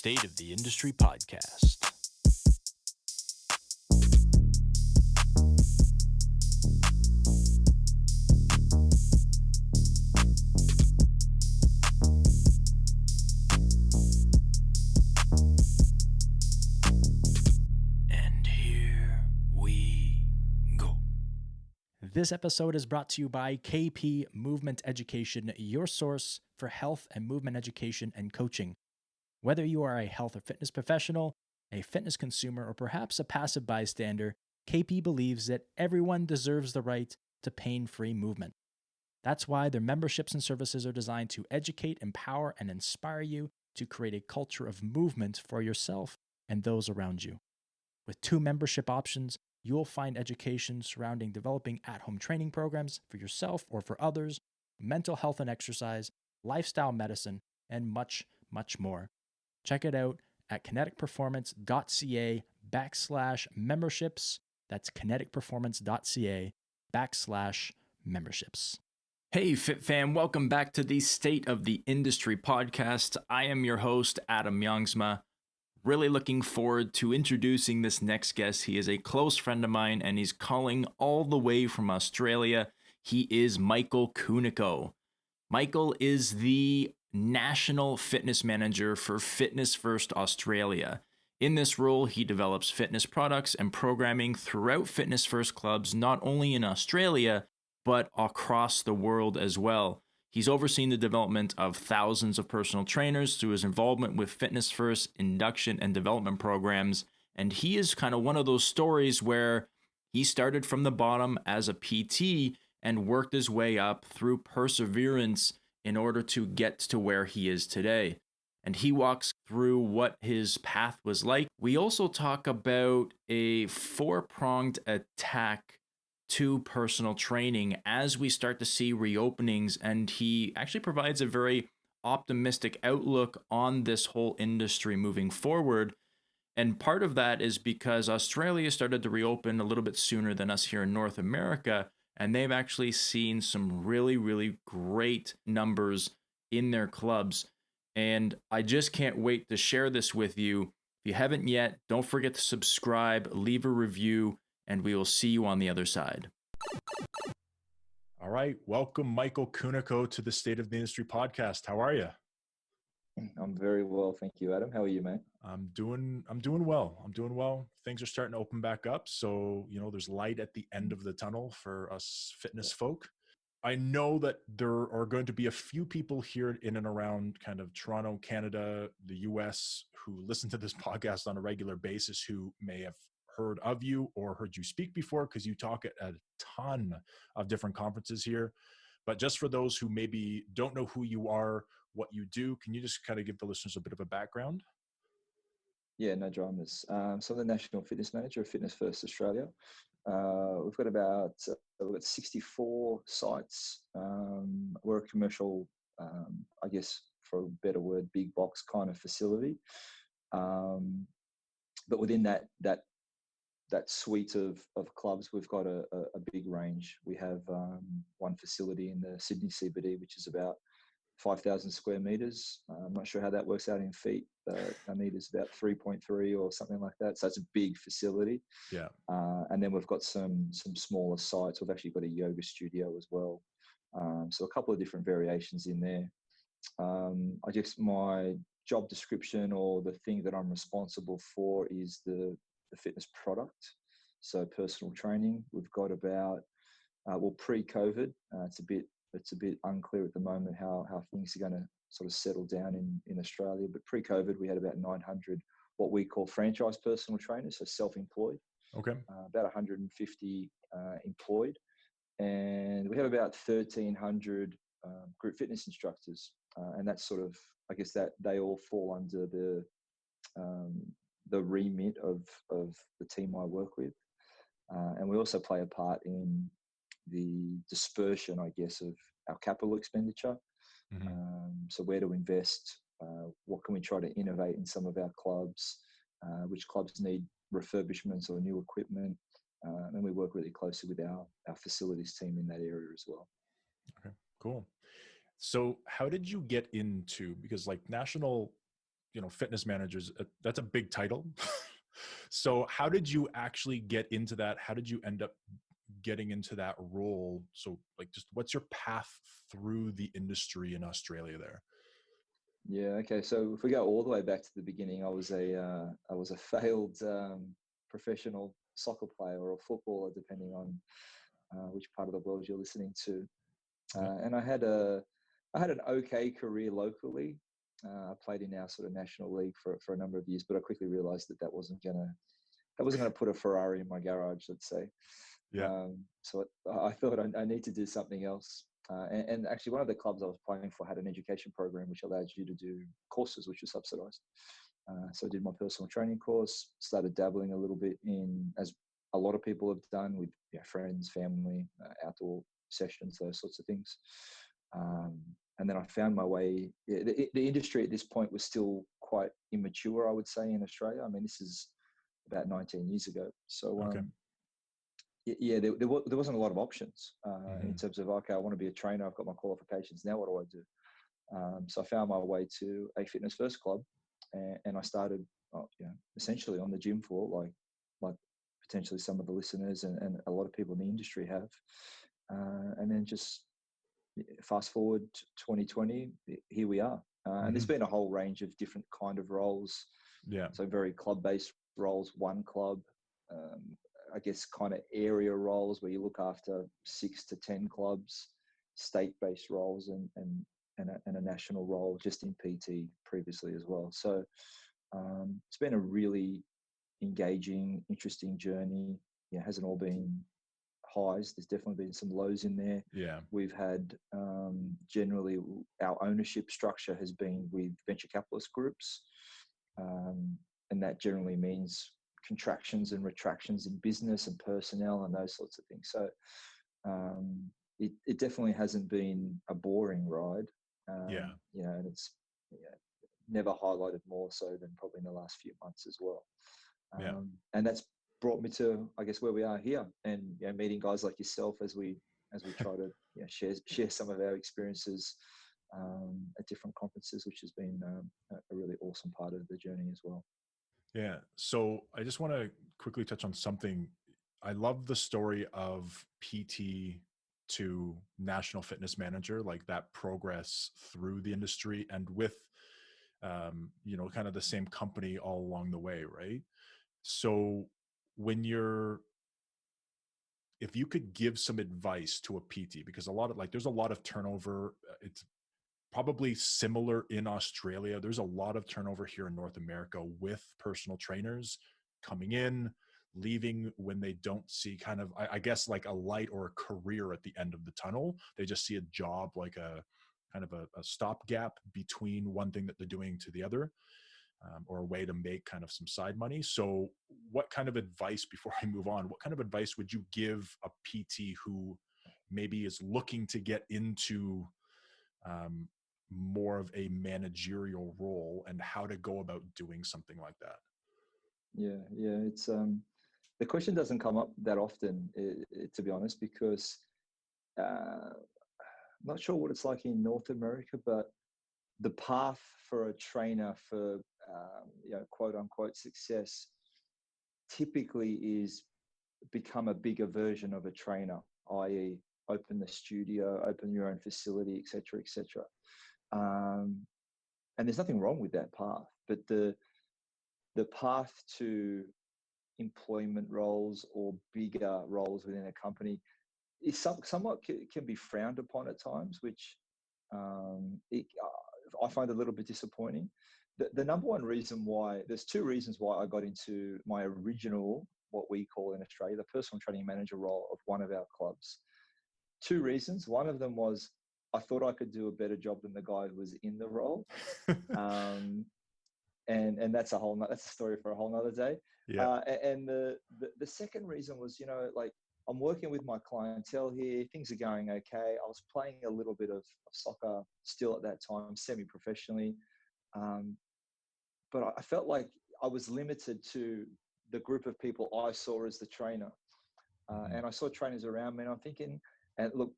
State of the Industry podcast. And here we go. This episode is brought to you by KP Movement Education, your source for health and movement education and coaching. Whether you are a health or fitness professional, a fitness consumer, or perhaps a passive bystander, KP believes that everyone deserves the right to pain-free movement. That's why their memberships and services are designed to educate, empower, and inspire you to create a culture of movement for yourself and those around you. With 2 membership options, you'll find education surrounding developing at-home training programs for yourself or for others, mental health and exercise, lifestyle medicine, and much, much more. Check it out at kineticperformance.ca/memberships. That's kineticperformance.ca/memberships. Hey, Fit Fam, welcome back to the State of the Industry podcast. I am your host, Adam Youngsma. Really looking forward to introducing this next guest. He is a close friend of mine, and he's calling all the way from Australia. He is Michael Cunico. Michael is the National Fitness Manager for Fitness First Australia. In this role, he develops fitness products and programming throughout Fitness First clubs, not only in Australia, but across the world as well. He's overseen the development of thousands of personal trainers through his involvement with Fitness First induction and development programs. And he is kind of one of those stories where he started from the bottom as a PT and worked his way up through perseverance in order to get to where he is today. And he walks through what his path was like. We also talk about a 4-pronged attack to personal training as we start to see reopenings, and he actually provides a very optimistic outlook on this whole industry moving forward. And part of that is because Australia started to reopen a little bit sooner than us here in North America, and they've actually seen some really, really great numbers in their clubs. And I just can't wait to share this with you. If you haven't yet, don't forget to subscribe, leave a review, and we will see you on the other side. All right. Welcome, Michael Cunico, to the State of the Industry podcast. How are you? I'm very well, thank you, Adam. How are you, mate? I'm doing well. Things are starting to open back up. So, there's light at the end of the tunnel for us fitness folk. I know that there are going to be a few people here in and around kind of Toronto, Canada, the US, who listen to this podcast on a regular basis, who may have heard of you or heard you speak before, because you talk at a ton of different conferences here. But just for those who maybe don't know who you are, what you do, can you just kind of give the listeners a bit of a background? Yeah, no dramas. So I'm the National Fitness Manager of Fitness First Australia. We've got 64 sites. We're a commercial, I guess, for a better word, big box kind of facility. But within that suite of clubs, we've got a big range. We have one facility in the Sydney CBD, which is about 5,000 square meters. I'm not sure how that works out in feet. I need is about 3.3 or something like that. So it's a big facility. Yeah. And then we've got some smaller sites. We've actually got a yoga studio as well. So a couple of different variations in there. I guess my job description, or the thing that I'm responsible for, is the fitness product. So personal training. We've got about pre-COVID. It's a bit unclear at the moment how things are going to sort of settle down in Australia. But pre-COVID, we had about 900 what we call franchise personal trainers, so self-employed. Okay. About 150 employed, and we have about 1,300 group fitness instructors, and that's sort of, I guess, that they all fall under the remit of the team I work with, and we also play a part in the dispersion, I guess, of our capital expenditure. Mm-hmm. So where to invest, what can we try to innovate in some of our clubs, which clubs need refurbishments or new equipment, and we work really closely with our facilities team in that area as well. Okay, cool. So how did you get into, because like national fitness managers, that's a big title. So how did you actually get into that? How did you end up getting into that role? So like, just what's your path through the industry in Australia there? Yeah. Okay. So if we go all the way back to the beginning, I was a failed professional soccer player or a footballer, depending on which part of the world you're listening to. Yeah. And I had an okay career locally. I played in our sort of national league for a number of years, but I quickly realised that wasn't gonna put a Ferrari in my garage, let's say. Yeah. So I thought I need to do something else. And actually, one of the clubs I was playing for had an education program which allowed you to do courses which were subsidised. So I did my personal training course, started dabbling a little bit in, as a lot of people have done, with friends, family, outdoor sessions, those sorts of things. And then I found my way. The industry at this point was still quite immature, I would say, in Australia. I mean, this is about 19 years ago. So Okay. there wasn't a lot of options in Mm-hmm. terms of, okay, I want to be a trainer. I've got my qualifications. Now what do I do? So I found my way to a fitness first club, and I started, essentially on the gym floor, like potentially some of the listeners and a lot of people in the industry have. And then just fast forward to 2020, here we are. And there's been a whole range of different kind of roles. Yeah. So very club-based roles, one club, I guess kind of area roles where you look after 6 to 10 clubs, state-based roles, and a national role just in PT previously as well. So it's been a really engaging, interesting journey. It hasn't all been highs. There's definitely been some lows in there. Yeah. We've had generally our ownership structure has been with venture capitalist groups, and that generally means contractions and retractions in business and personnel and those sorts of things. So it definitely hasn't been a boring ride. And it's never highlighted more so than probably in the last few months as well. And that's brought me to, I guess, where we are here, and meeting guys like yourself as we try to share some of our experiences at different conferences, which has been a really awesome part of the journey as well. Yeah. So I just want to quickly touch on something. I love the story of PT to national fitness manager, like that progress through the industry and with, kind of the same company all along the way, right? So if you could give some advice to a PT, because there's a lot of turnover. It's probably similar in Australia. There's a lot of turnover here in North America with personal trainers coming in, leaving when they don't see kind of, I guess, like a light or a career at the end of the tunnel. They just see a job like a kind of a stopgap between one thing that they're doing to the other, or a way to make kind of some side money. So what kind of advice, before I move on, what kind of advice would you give a PT who maybe is looking to get into more of a managerial role, and how to go about doing something like that? Yeah, it's the question doesn't come up that often, to be honest, because I'm not sure what it's like in North America, but the path for a trainer for quote unquote success typically is become a bigger version of a trainer, i.e., open the studio, open your own facility, etc., etc. And there's nothing wrong with that path, but the path to employment roles or bigger roles within a company is somewhat can be frowned upon at times, which I find a little bit disappointing. The number one reason why, there's two reasons why I got into my original, what we call in Australia, the personal training manager role of one of our clubs. Two reasons. One of them was I thought I could do a better job than the guy who was in the role. And that's a story for a whole nother day. Yeah. And the second reason was, like, I'm working with my clientele here. Things are going okay. I was playing a little bit of soccer still at that time, semi-professionally. But I felt like I was limited to the group of people I saw as the trainer. And I saw trainers around me, and I'm thinking, and look,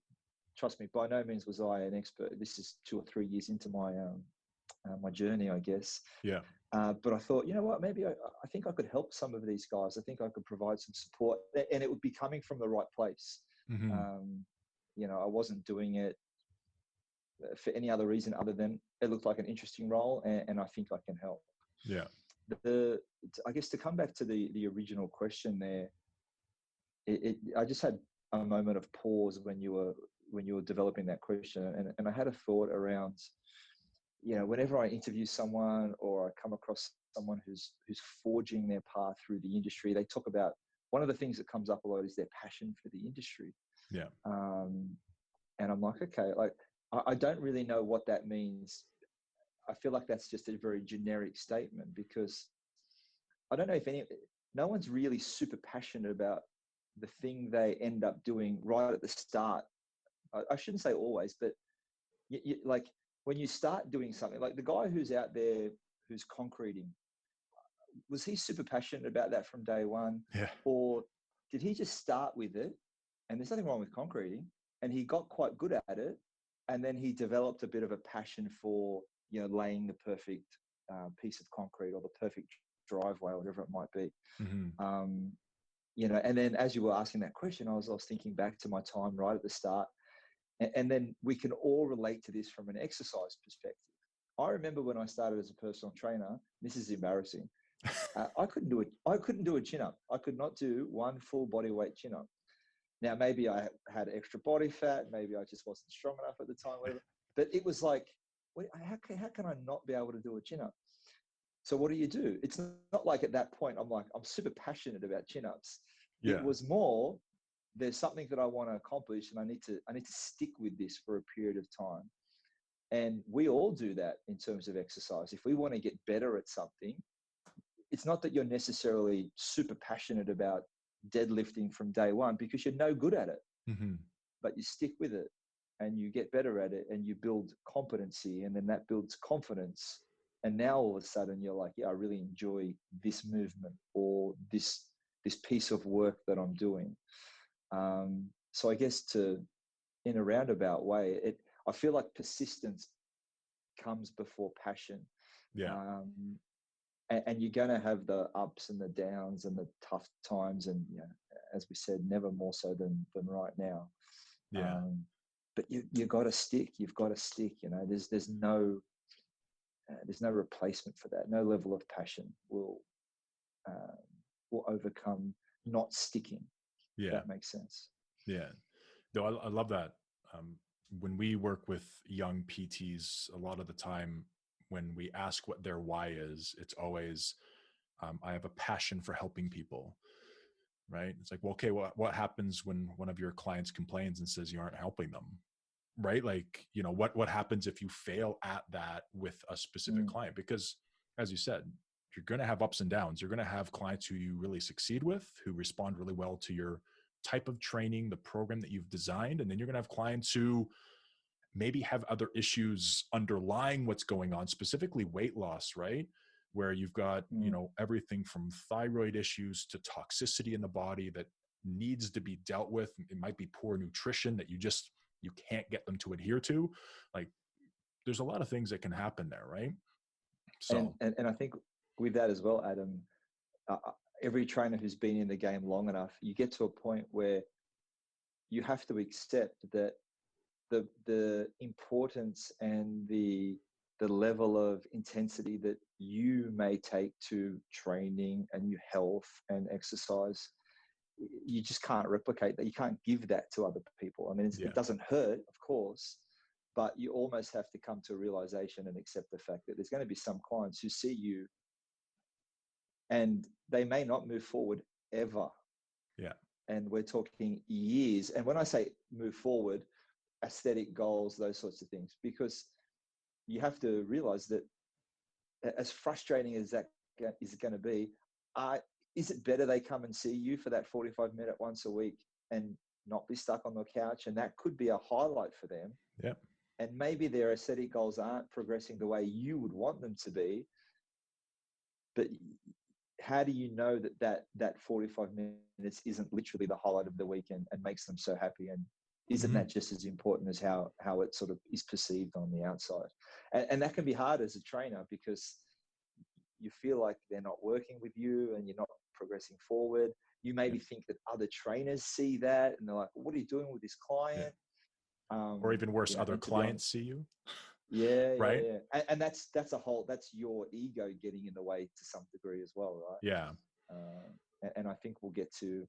trust me, by no means was I an expert. This is 2 or 3 years into my journey, I guess. Yeah. But I thought, you know what, maybe I think I could help some of these guys. I think I could provide some support, and it would be coming from the right place. Mm-hmm. I wasn't doing it for any other reason other than it looked like an interesting role, and I think I can help. Yeah. I guess to come back to the original question there, I just had a moment of pause when you were developing that question, and I had a thought around, whenever I interview someone or I come across someone who's forging their path through the industry, they talk about, one of the things that comes up a lot is their passion for the industry. Yeah. And I'm like, okay, like I don't really know what that means. I feel like that's just a very generic statement, because I don't know if no one's really super passionate about the thing they end up doing right at the start. I shouldn't say always, but like when you start doing something, like the guy who's out there who's concreting, was he super passionate about that from day one? Yeah. Or did he just start with it? And there's nothing wrong with concreting, and he got quite good at it, and then he developed a bit of a passion for laying the perfect piece of concrete or the perfect driveway or whatever it might be. Mm-hmm. And then as you were asking that question, I was thinking back to my time right at the start, and then we can all relate to this from an exercise perspective. I remember when I started as a personal trainer, this is embarrassing. I couldn't do a chin up. I could not do one full body weight chin up. Now, maybe I had extra body fat, maybe I just wasn't strong enough at the time, whatever. But it was like, how can I not be able to do a chin up? So what do? It's not like at that point I'm super passionate about chin ups. Yeah. It was more, there's something that I want to accomplish, and I need to stick with this for a period of time. And we all do that in terms of exercise. If we want to get better at something, it's not that you're necessarily super passionate about deadlifting from day one, because you're no good at it. Mm-hmm. But you stick with it and you get better at it, and you build competency, and then that builds confidence. And now all of a sudden you're like, yeah, I really enjoy this movement or this piece of work that I'm doing. So I guess in a roundabout way, I feel like persistence comes before passion. Yeah. And you're going to have the ups and the downs and the tough times, and as we said, never more so than right now. Yeah. But you got to stick. You've got to stick. There's no replacement for that. No level of passion will overcome not sticking. Yeah. If that makes sense. Yeah. No, I love that. When we work with young PTs, a lot of the time when we ask what their why is, it's always, I have a passion for helping people, right? It's like, well, okay, what happens when one of your clients complains and says you aren't helping them, right? Like, what happens if you fail at that with a specific client? Because as you said, you're going to have ups and downs. You're going to have clients who you really succeed with, who respond really well to your type of training, the program that you've designed. And then you're going to have clients who maybe have other issues underlying what's going on, specifically weight loss, right? Where you've got, everything from thyroid issues to toxicity in the body that needs to be dealt with. It might be poor nutrition that you can't get them to adhere to. Like, there's a lot of things that can happen there, right? So, and I think with that as well, Adam, every trainer who's been in the game long enough, you get to a point where you have to accept that the importance and the level of intensity that you may take to training and your health and exercise, you just can't replicate that. You can't give that to other people. I mean, it doesn't hurt, of course, but you almost have to come to a realization and accept the fact that there's going to be some clients who see you and they may not move forward ever. Yeah. And we're talking years. And when I say move forward, aesthetic goals, those sorts of things, because you have to realize that as frustrating as that is going to be, is it better they come and see you for that 45-minute once a week and not be stuck on the couch? And that could be a highlight for them. Yeah. And maybe their aesthetic goals aren't progressing the way you would want them to be. But how do you know that 45 minutes isn't literally the highlight of the weekend and makes them so happy? And isn't that just as important as how it sort of is perceived on the outside? And that can be hard as a trainer, because you feel like they're not working with you and you're not progressing forward. You maybe think that other trainers see that and they're like, well, what are you doing with this client? Or even worse, other and to be clients honest, see you. yeah. Right? And that's your ego getting in the way to some degree as well, right? Yeah. And I think we'll get to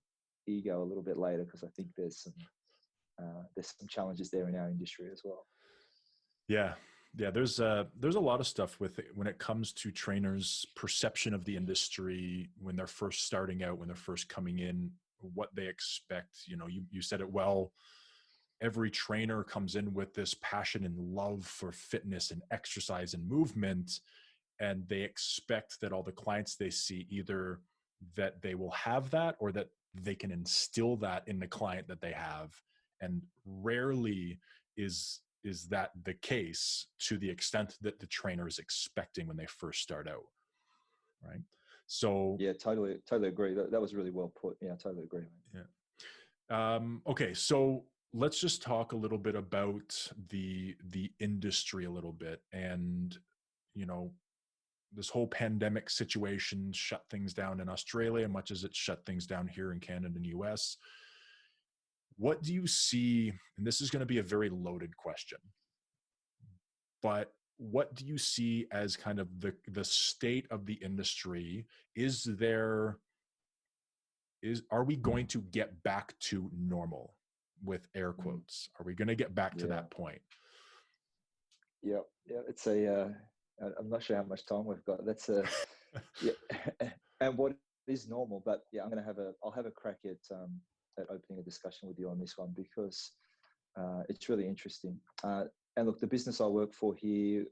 ego a little bit later, because I think there's some challenges there in our industry as well. Yeah. There's a lot of stuff with it when it comes to trainers' perception of the industry when they're first starting out, when they're first coming in, what they expect. You said it well. Every trainer comes in with this passion and love for fitness and exercise and movement, and they expect that all the clients they see, either that they will have that or that they can instill that in the client that they have. And rarely is that the case to the extent that the trainer is expecting when they first start out, right? So yeah, totally agree. That was really well put. Yeah, I totally agree. Yeah. Okay, so let's just talk a little bit about the industry a little bit. And this whole pandemic situation shut things down in Australia, much as it shut things down here in Canada and US. What do you see, and this is going to be a very loaded question, but what do you see as kind of the state of the industry? Are we going to get back to normal, with air quotes? Are we going to get back to that point? Yeah. It's I'm not sure how much time we've got. That's yeah. And what is normal? But yeah, I'll have a crack at opening a discussion with you on this one, because it's really interesting. And look, the business I work for here,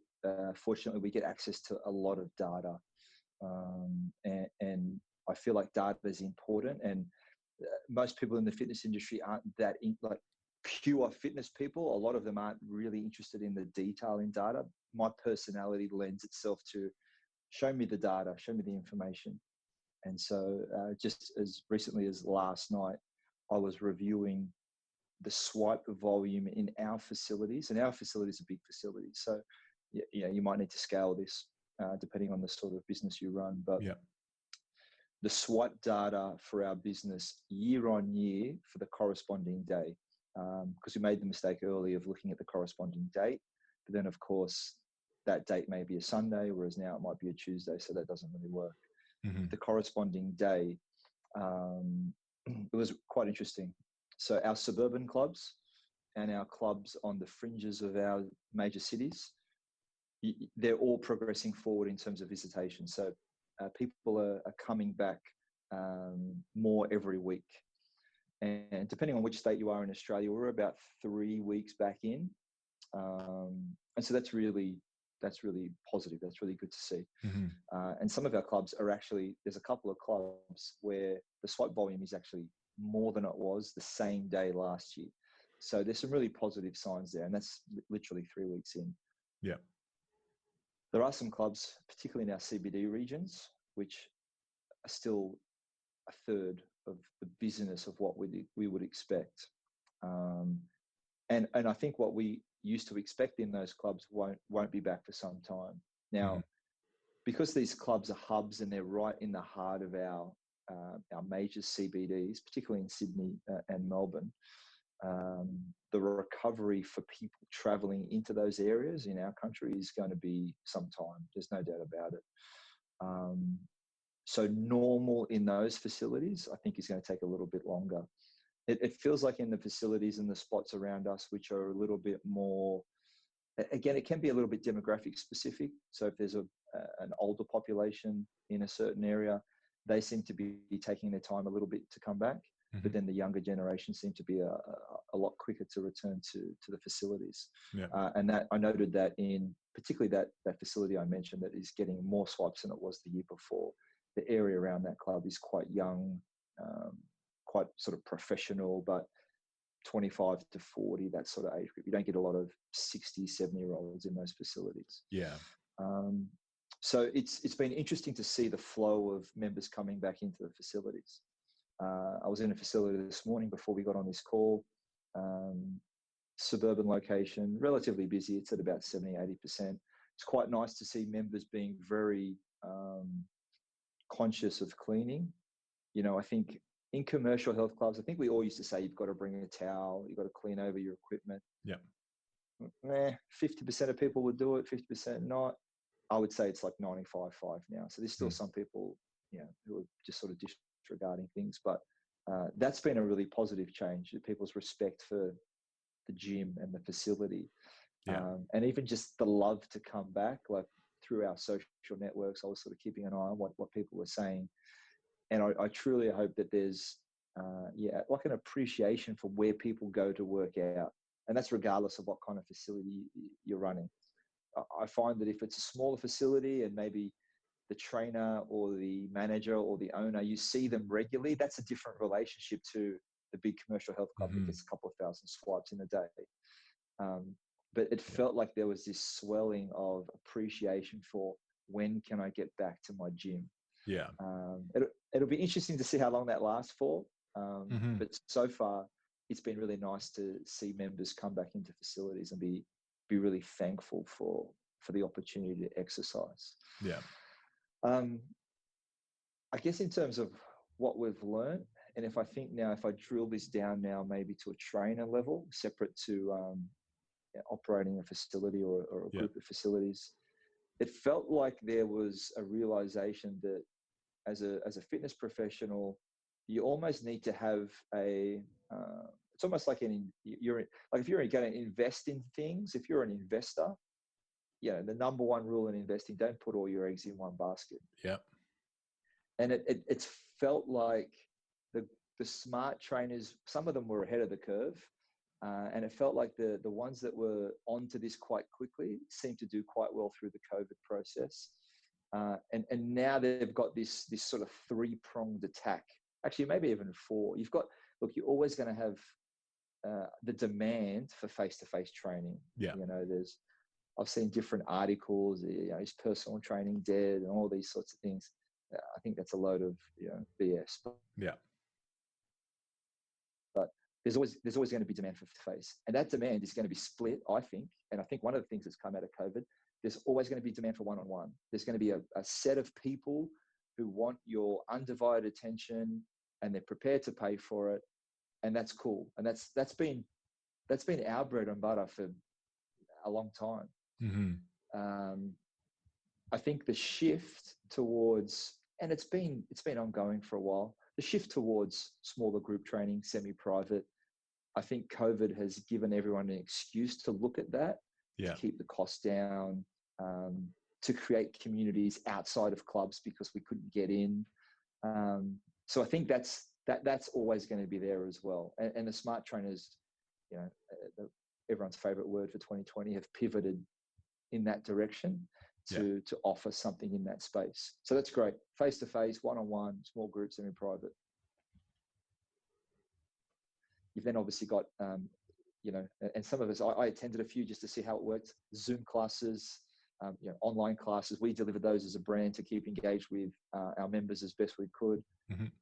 fortunately, we get access to a lot of data, and I feel like data is important. And most people in the fitness industry aren't that like pure fitness people. A lot of them aren't really interested in the detail in data. My personality lends itself to show me the data, show me the information. And so just as recently as last night, I was reviewing the swipe volume in our facilities, and our facilities are big facilities. So you might need to scale this depending on the sort of business you run. But the swipe data for our business year on year for the corresponding day, because we made the mistake early of looking at the corresponding date, but then of course that date may be a Sunday, whereas now it might be a Tuesday, so that doesn't really work. The corresponding day, it was quite interesting. So our suburban clubs and our clubs on the fringes of our major cities, they're all progressing forward in terms of visitation. So people are coming back more every week. And depending on which state you are in Australia, we're about 3 weeks back in. And so that's really positive. That's really good to see. And some of our clubs are actually, there's a couple of clubs where the swipe volume is actually more than it was the same day last year. So there's some really positive signs there. And that's literally 3 weeks in. Yeah. There are some clubs, particularly in our CBD regions, which are still a third of the business of what we would expect. And I think what we used to expect in those clubs won't be back for some time. Now, because these clubs are hubs and they're right in the heart of our major CBDs, particularly in Sydney and Melbourne, the recovery for people traveling into those areas in our country is going to be some time. There's no doubt about it. So normal in those facilities, I think, is going to take a little bit longer. It feels like in the facilities and the spots around us, which are a little bit more, again, it can be a little bit demographic specific. So if there's an older population in a certain area, they seem to be taking their time a little bit to come back. But then the younger generation seem to be a lot quicker to return to the facilities. And that I noted that in particularly that facility I mentioned that is getting more swipes than it was the year before. The area around that club is quite young, quite sort of professional, but 25 to 40, that sort of age group. You don't get a lot of 60, 70-year-olds in those facilities. So it's been interesting to see the flow of members coming back into the facilities. I was in a facility this morning before we got on this call. suburban location, relatively busy. It's at about 70-80%. It's quite nice to see members being very conscious of cleaning. I think in commercial health clubs, I think we all used to say you've got to bring a towel, you've got to clean over your equipment. Yeah. 50% of people would do it, 50% not. I would say it's like 95-5 now. So there's still some people, who are just sort of disregarding things. But that's been a really positive change, people's respect for the gym and the facility. Yeah. And even just the love to come back, like through our social networks, I was sort of keeping an eye on what people were saying. And I truly hope that there's, like an appreciation for where people go to work out. And that's regardless of what kind of facility you're running. I find that if it's a smaller facility and maybe the trainer or the manager or the owner, you see them regularly, that's a different relationship to the big commercial health club that gets a couple of thousand swipes in a day. But it felt like there was this swelling of appreciation for when can I get back to my gym. Yeah. It'll be interesting to see how long that lasts for. But so far, it's been really nice to see members come back into facilities and be really thankful for the opportunity to exercise. Yeah. I guess in terms of what we've learned, and if I drill this down now, maybe to a trainer level, separate to operating a facility or a group of facilities, it felt like there was a realization that as a fitness professional, you almost need to have it's almost like if you're going to invest in things, if you're an investor, the number one rule in investing, don't put all your eggs in one basket. Yeah. And it's felt like the smart trainers, some of them were ahead of the curve. And it felt like the ones that were onto this quite quickly seemed to do quite well through the COVID process. And now they've got this sort of three-pronged attack. Actually, maybe even four. You're always going to have the demand for face-to-face training. Yeah. I've seen different articles, is personal training dead and all these sorts of things. I think that's a load of BS. Yeah. But there's always going to be demand for face, and that demand is going to be split, I think. And I think one of the things that's come out of COVID, there's always going to be demand for one-on-one. There's going to be a set of people who want your undivided attention, and they're prepared to pay for it, and that's cool. And that's been our bread and butter for a long time. I think the shift towards, and it's been ongoing for a while, the shift towards smaller group training, semi-private, I think COVID has given everyone an excuse to look at that, to keep the costs down, to create communities outside of clubs because we couldn't get in. So I think that's always going to be there as well. And the smart trainers, everyone's favorite word for 2020, have pivoted in that direction to offer something in that space. So that's great. Face-to-face, one-on-one, small groups, semi-private. You've then obviously got, and some of us, I attended a few just to see how it worked. Zoom classes, online classes. We delivered those as a brand to keep engaged with our members as best we could.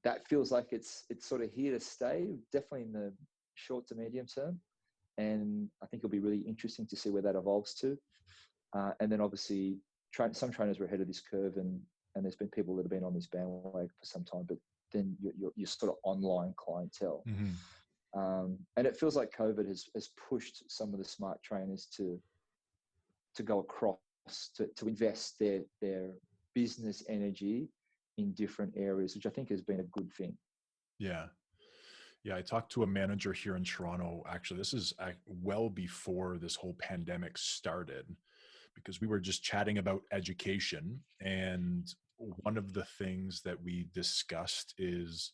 That feels like it's sort of here to stay, definitely in the short to medium term. And I think it'll be really interesting to see where that evolves to. And then obviously some trainers were ahead of this curve, and there's been people that have been on this bandwagon for some time, but then you're sort of online clientele. And it feels like COVID has pushed some of the smart trainers to go across, to invest their business energy in different areas, which I think has been a good thing. Yeah. Yeah, I talked to a manager here in Toronto. Actually, this is well before this whole pandemic started, because we were just chatting about education. And one of the things that we discussed is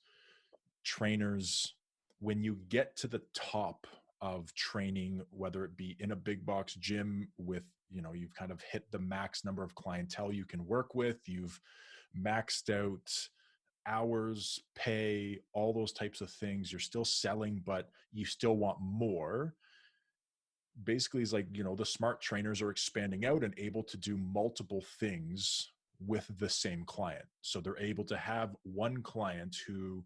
trainers, when you get to the top of training, whether it be in a big box gym with, you've kind of hit the max number of clientele you can work with, you've maxed out hours, pay, all those types of things, you're still selling, but you still want more. Basically, it's like, the smart trainers are expanding out and able to do multiple things with the same client. So they're able to have one client who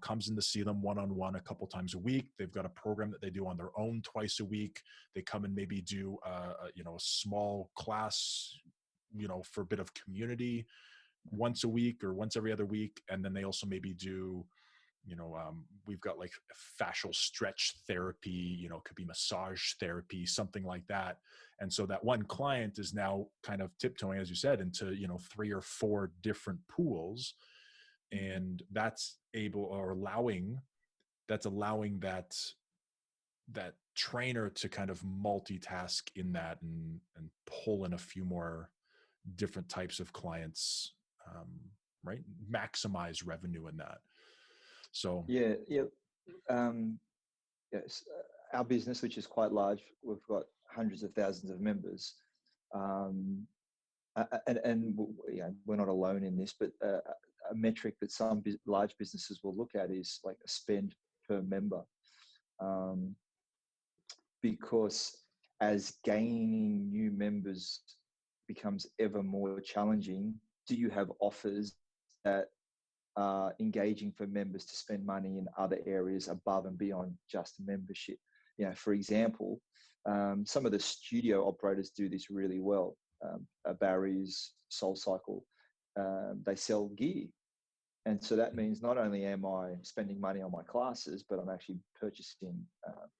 comes in to see them one-on-one a couple times a week. They've got a program that they do on their own twice a week. They come and maybe do a small class, for a bit of community once a week or once every other week. And then they also maybe do, we've got like fascial stretch therapy, could be massage therapy, something like that. And so that one client is now kind of tiptoeing, as you said, into, 3 or 4 different pools. And that's allowing that trainer to kind of multitask in that and pull in a few more different types of clients, right? Maximize revenue in that. So yeah. Yes, our business, which is quite large, we've got hundreds of thousands of members, and we're not alone in this. But a metric that some large businesses will look at is like a spend per member, because as gaining new members becomes ever more challenging, do you have offers that engaging for members to spend money in other areas above and beyond just membership? For example, some of the studio operators do this really well. Barry's, Soul Cycle, they sell gear. And so that means not only am I spending money on my classes, but I'm actually purchasing,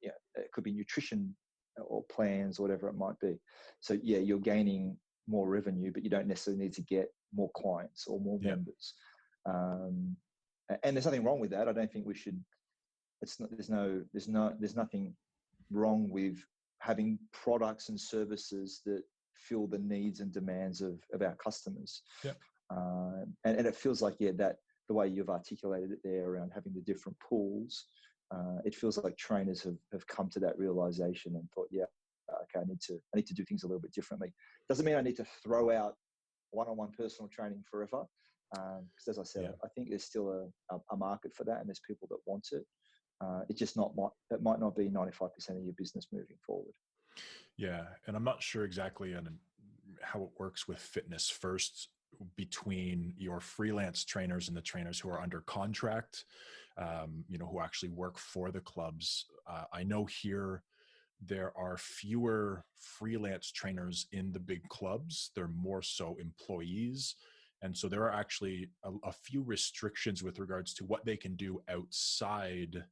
it could be nutrition or plans, or whatever it might be. So you're gaining more revenue, but you don't necessarily need to get more clients or more members. And there's nothing wrong with that. I don't think we should. There's nothing wrong with having products and services that fill the needs and demands of our customers. Yeah. And it feels like that the way you've articulated it there around having the different pools, it feels like trainers have come to that realization and thought, okay, I need to do things a little bit differently. Doesn't mean I need to throw out one-on-one personal training forever. Because as I said, I think there's still a market for that, and there's people that want it. It might not be 95% of your business moving forward. Yeah, and I'm not sure exactly on how it works with Fitness First between your freelance trainers and the trainers who are under contract, who actually work for the clubs. I know here there are fewer freelance trainers in the big clubs. They're more so employees. And so there are actually a few restrictions with regards to what they can do outside,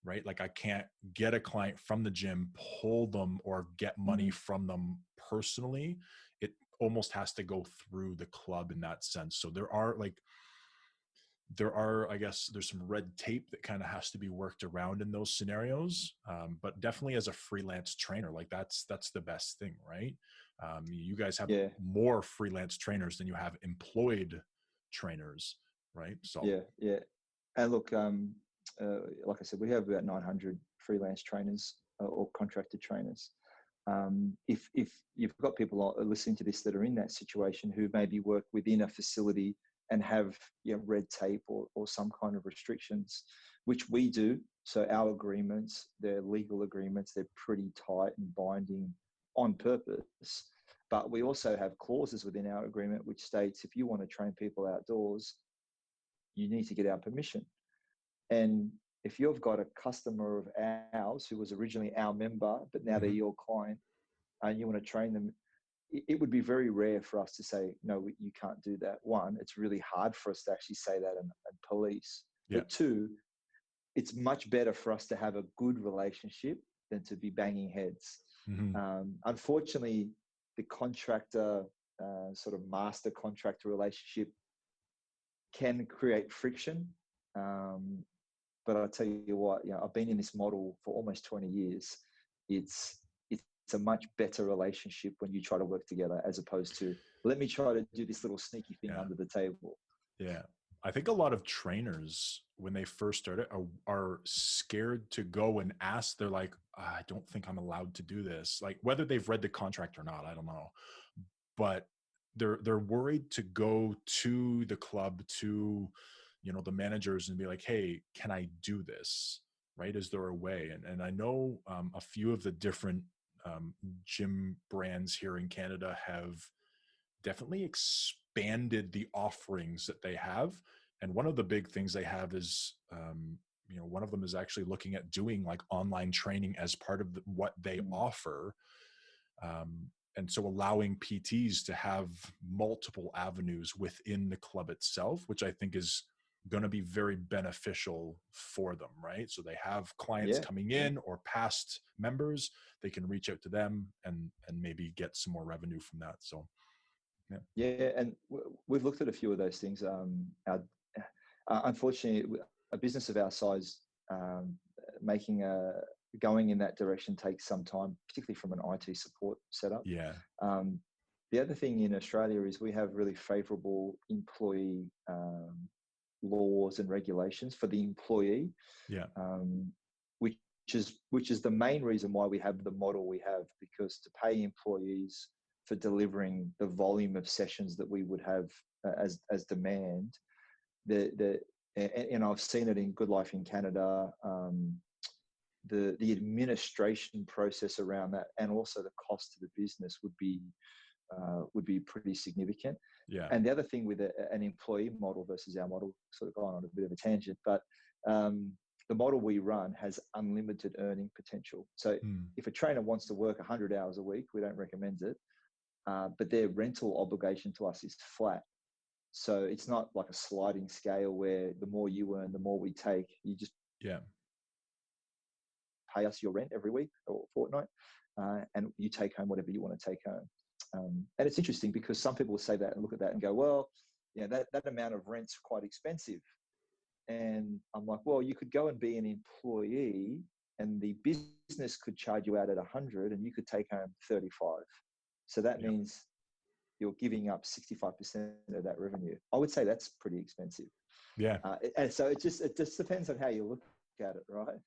right? Like I can't get a client from the gym, pull them, or get money from them personally. It almost has to go through the club in that sense. So there are, I guess there's some red tape that kind of has to be worked around in those scenarios. But definitely as a freelance trainer, like that's the best thing, right? You guys have more freelance trainers than you have employed trainers, right? So yeah. And look, like I said, we have about 900 freelance trainers or contracted trainers. If you've got people listening to this that are in that situation who maybe work within a facility and have red tape or some kind of restrictions, which we do. So our agreements, they're legal agreements, they're pretty tight and binding on purpose. But we also have clauses within our agreement which states if you want to train people outdoors, you need to get our permission. And if you've got a customer of ours who was originally our member, but now they're your client, and you want to train them, it would be very rare for us to say, no, you can't do that. One, it's really hard for us to actually say that and police. Yeah. But two, it's much better for us to have a good relationship than to be banging heads. Unfortunately, the contractor, sort of master contractor relationship can create friction. But I'll tell you what, I've been in this model for almost 20 years. It's a much better relationship when you try to work together as opposed to, let me try to do this little sneaky thing under the table. Yeah. I think a lot of trainers, when they first started, are scared to go and ask. They're like, I don't think I'm allowed to do this. Like whether they've read the contract or not, I don't know. But they're worried to go to the club, to the managers, and be like, hey, can I do this? Right? Is there a way? And I know a few of the different gym brands here in Canada have definitely expanded the offerings that they have. And one of the big things they have is, one of them is actually looking at doing like online training as part of what they offer. And so allowing PTs to have multiple avenues within the club itself, which I think is going to be very beneficial for them, right? So they have clients coming in or past members, they can reach out to them and maybe get some more revenue from that. So and we've looked at a few of those things. Unfortunately, a business of our size, going in that direction takes some time, particularly from an IT support setup. The other thing in Australia is we have really favourable employee laws and regulations for the employee, which is the main reason why we have the model we have, because to pay employees for delivering the volume of sessions that we would have as demand, and I've seen it in Good Life in Canada, the administration process around that and also the cost to the business would be pretty significant. And the other thing with an employee model versus our model, sort of going on a bit of a tangent, but the model we run has unlimited earning potential. So if a trainer wants to work 100 hours a week, we don't recommend it, but their rental obligation to us is flat. So it's not like a sliding scale where the more you earn, the more we take. You just pay us your rent every week or fortnight, and you take home whatever you want to take home. And it's interesting because some people will say that and look at that and go, well, that amount of rent's quite expensive. And I'm like, well, you could go and be an employee and the business could charge you out at 100 and you could take home 35. So that means you're giving up 65% of that revenue. I would say that's pretty expensive. And so it just depends on how you look at it, right?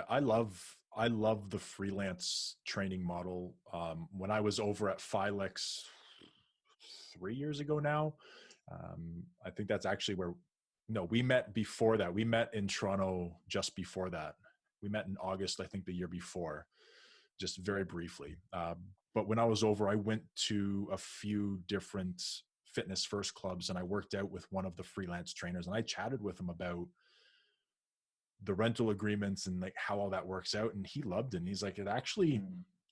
I love the freelance training model. When I was over at Filex 3 years ago now, I think that's actually we met before that. We met in Toronto just before that. We met in August, I think the year before, just very briefly. But when I was over, I went to a few different fitness first clubs and I worked out with one of the freelance trainers and I chatted with him about the rental agreements and like how all that works out. And he loved it. And he's like, it actually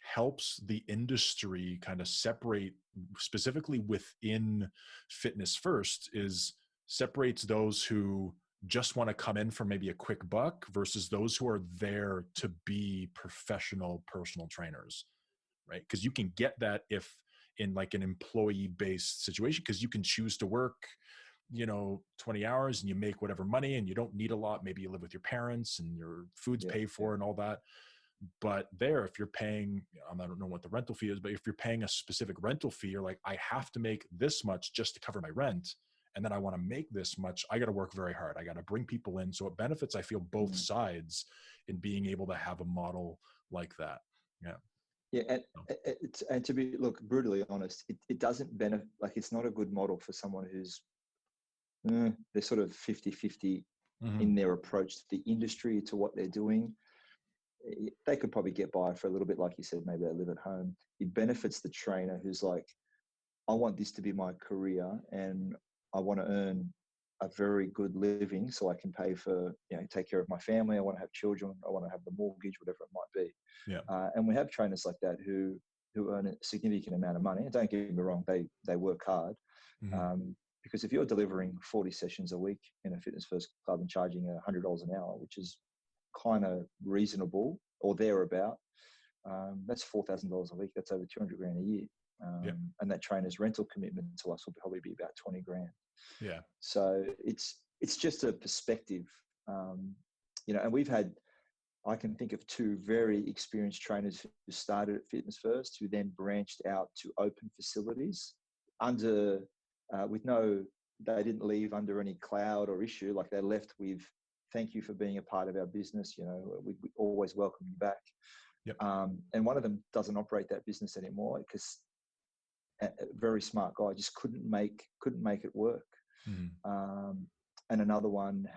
helps the industry kind of separate, specifically within fitness first, is separates those who just want to come in for maybe a quick buck versus those who are there to be professional personal trainers, right? Because you can get that if in like an employee based situation, because you can choose to work 20 hours and you make whatever money and you don't need a lot. Maybe you live with your parents and your food's paid for and all that. But there, if you're paying, I don't know what the rental fee is, but if you're paying a specific rental fee, you're like, I have to make this much just to cover my rent. And then I want to make this much. I got to work very hard. I got to bring people in. So it benefits, I feel, both sides in being able to have a model like that. And to be brutally honest, it doesn't benefit. Like, it's not a good model for someone who's they're sort of 50-50 in their approach to the industry, to what they're doing. They could probably get by for a little bit, like you said, maybe they live at home. It benefits the trainer who's like, I want this to be my career and I want to earn a very good living so I can pay for, take care of my family. I want to have children. I want to have the mortgage, whatever it might be. And we have trainers like that who earn a significant amount of money. And don't get me wrong, they work hard. Because if you're delivering 40 sessions a week in a fitness first club and charging $100 an hour, which is kind of reasonable or thereabout, that's $4,000 a week. That's over $200,000 a year. And that trainer's rental commitment to us will probably be about $20,000. So it's just a perspective, and we've had, I can think of two very experienced trainers who started at Fitness First, who then branched out to open facilities they didn't leave under any cloud or issue. Like, they left with, thank you for being a part of our business. We always welcome you back. And one of them doesn't operate that business anymore because a very smart guy just couldn't make it work. And another one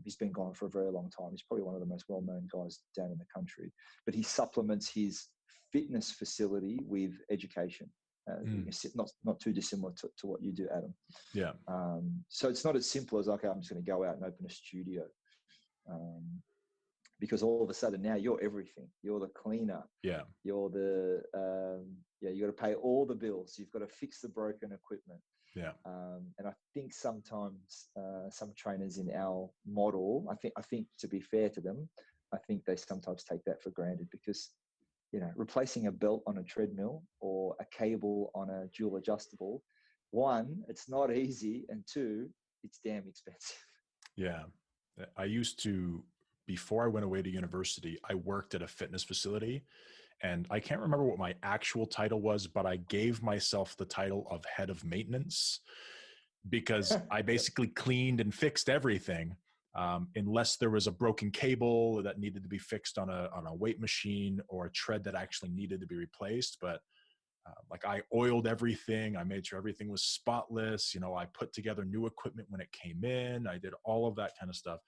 he's been gone for a very long time. He's probably one of the most well-known guys down in the country, but he supplements his fitness facility with education. Not too dissimilar to what you do, Adam. Yeah. So it's not as simple as, okay, I'm just going to go out and open a studio. Because all of a sudden now you're everything. You're the cleaner. Yeah. You're the, you got to pay all the bills. You've got to fix the broken equipment. Yeah. And I think sometimes some trainers in our model, I think to be fair to them, I think they sometimes take that for granted because, replacing a belt on a treadmill or a cable on a dual adjustable, one, it's not easy, and two, it's damn expensive. Yeah. I used to, before I went away to university, I worked at a fitness facility, and I can't remember what my actual title was, but I gave myself the title of head of maintenance because I basically cleaned and fixed everything. Unless there was a broken cable that needed to be fixed on a weight machine or a tread that actually needed to be replaced. But like I oiled everything. I made sure everything was spotless. I put together new equipment when it came in. I did all of that kind of stuff.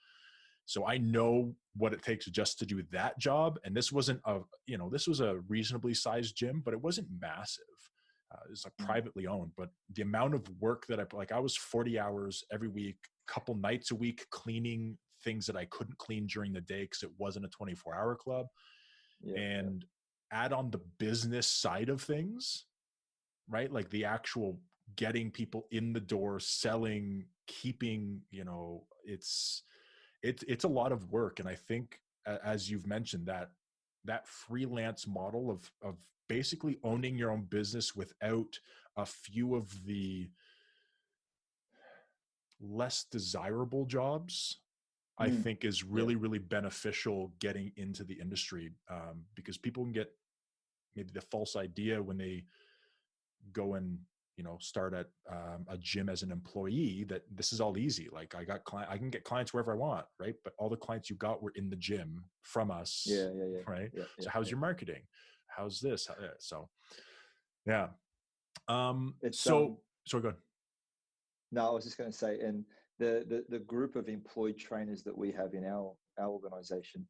So I know what it takes just to do that job. And this wasn't this was a reasonably sized gym, but it wasn't massive. It's like privately owned, but the amount of work that I was 40 hours every week, couple nights a week, cleaning things that I couldn't clean during the day because it wasn't a 24-hour club. And add on the business side of things, right? Like the actual getting people in the door, selling, keeping, it's a lot of work. And I think, as you've mentioned, that freelance model of basically owning your own business without a few of the less desirable jobs, I think is really, really beneficial getting into the industry, because people can get maybe the false idea when they go and start at a gym as an employee that this is all easy. Like I can get clients wherever I want, right? But all the clients you got were in the gym from us, right? So how's your marketing? How's this? So yeah. So go ahead. No, I was just going to say, and the group of employed trainers that we have in our organization,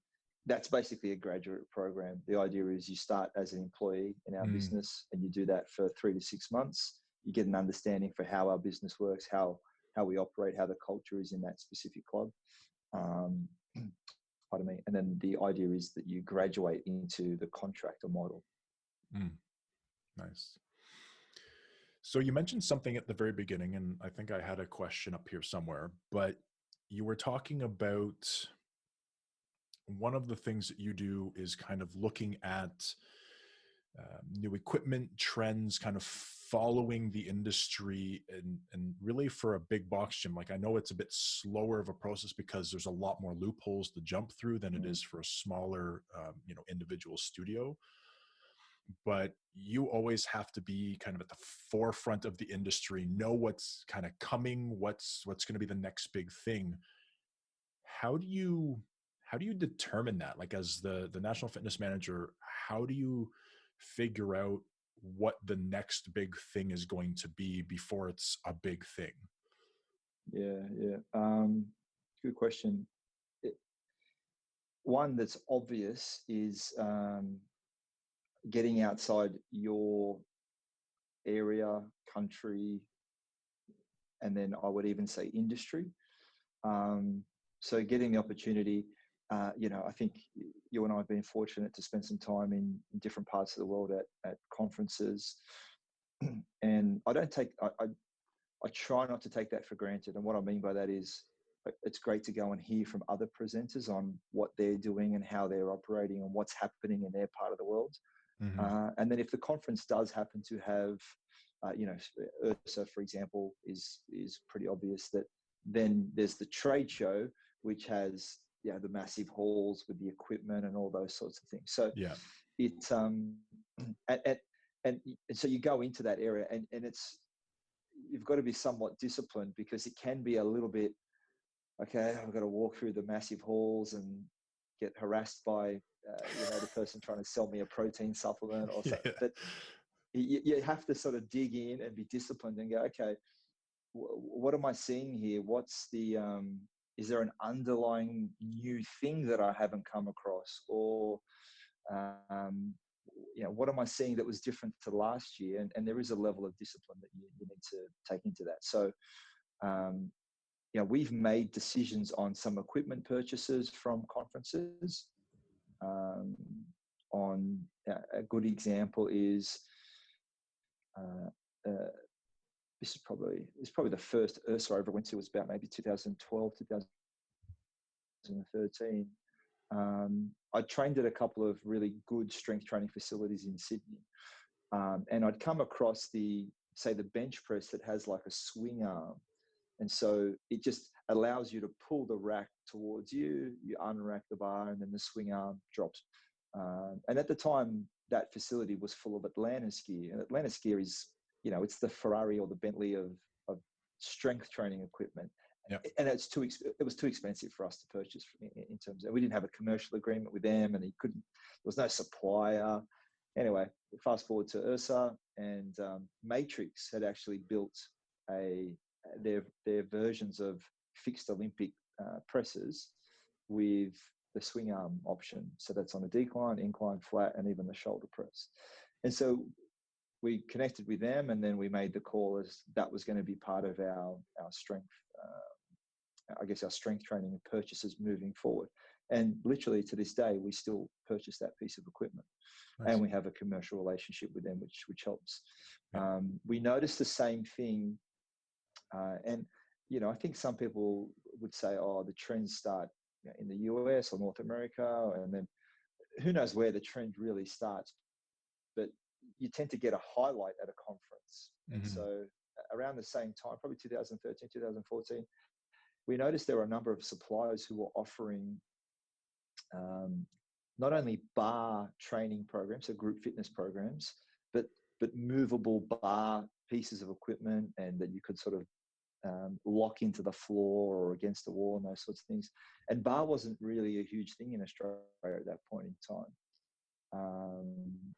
that's basically a graduate program. The idea is you start as an employee in our business, and you do that for 3 to 6 months. You get an understanding for how our business works, how we operate, how the culture is in that specific club. Pardon me. And then the idea is that you graduate into the contractor model. Nice. So you mentioned something at the very beginning, and I think I had a question up here somewhere, but you were talking about one of the things that you do is kind of looking at new equipment trends, kind of following the industry, and really for a big box gym, like I know it's a bit slower of a process because there's a lot more loopholes to jump through than it is for a smaller, individual studio. But you always have to be kind of at the forefront of the industry, know what's kind of coming, what's going to be the next big thing. How do you determine that? Like as the national fitness manager, how do you figure out what the next big thing is going to be before it's a big thing? Yeah. Good question. One that's obvious is getting outside your area, country, and then I would even say industry. So getting the opportunity, I think you and I have been fortunate to spend some time in different parts of the world at conferences, and I try not to take that for granted. And what I mean by that is it's great to go and hear from other presenters on what they're doing and how they're operating and what's happening in their part of the world. And then if the conference does happen to have, URSA, for example, is pretty obvious, that then there's the trade show, which has the massive halls with the equipment and all those sorts of things. So it's and so you go into that area, and you've got to be somewhat disciplined, because it can be a little bit, okay, I've got to walk through the massive halls and get harassed by the person trying to sell me a protein supplement or something. But you have to sort of dig in and be disciplined and go, okay, what am I seeing here? What's the is there an underlying new thing that I haven't come across, or what am I seeing that was different to last year? And there is a level of discipline that you need to take into that. So, we've made decisions on some equipment purchases from conferences. On a good example is this is probably the first URSA I ever went to. Was about maybe 2012, 2013. I trained at a couple of really good strength training facilities in Sydney, and I'd come across the bench press that has like a swing arm, and so it just allows you to pull the rack towards you. You unrack the bar, and then the swing arm drops. And at the time, that facility was full of Atlantis gear, and Atlantis gear is, it's the Ferrari or the Bentley of strength training equipment. Yep. And it was too expensive for us to purchase in terms of, we didn't have a commercial agreement with them, and there was no supplier. Anyway, fast forward to URSA, and Matrix had actually built their versions of fixed Olympic presses with the swing arm option. So that's on a decline, incline, flat, and even the shoulder press. And so we connected with them, and then we made the call as that was going to be part of our strength, our strength training purchases moving forward. And literally to this day, we still purchase that piece of equipment. Nice. And we have a commercial relationship with them, which helps. Yeah. We noticed the same thing. And, I think some people would say, the trends start in the US or North America, and then who knows where the trend really starts. But you tend to get a highlight at a conference. Mm-hmm. And so around the same time, probably 2013, 2014, we noticed there were a number of suppliers who were offering not only bar training programs, so group fitness programs, but movable bar pieces of equipment, and that you could sort of lock into the floor or against the wall and those sorts of things. And bar wasn't really a huge thing in Australia at that point in time.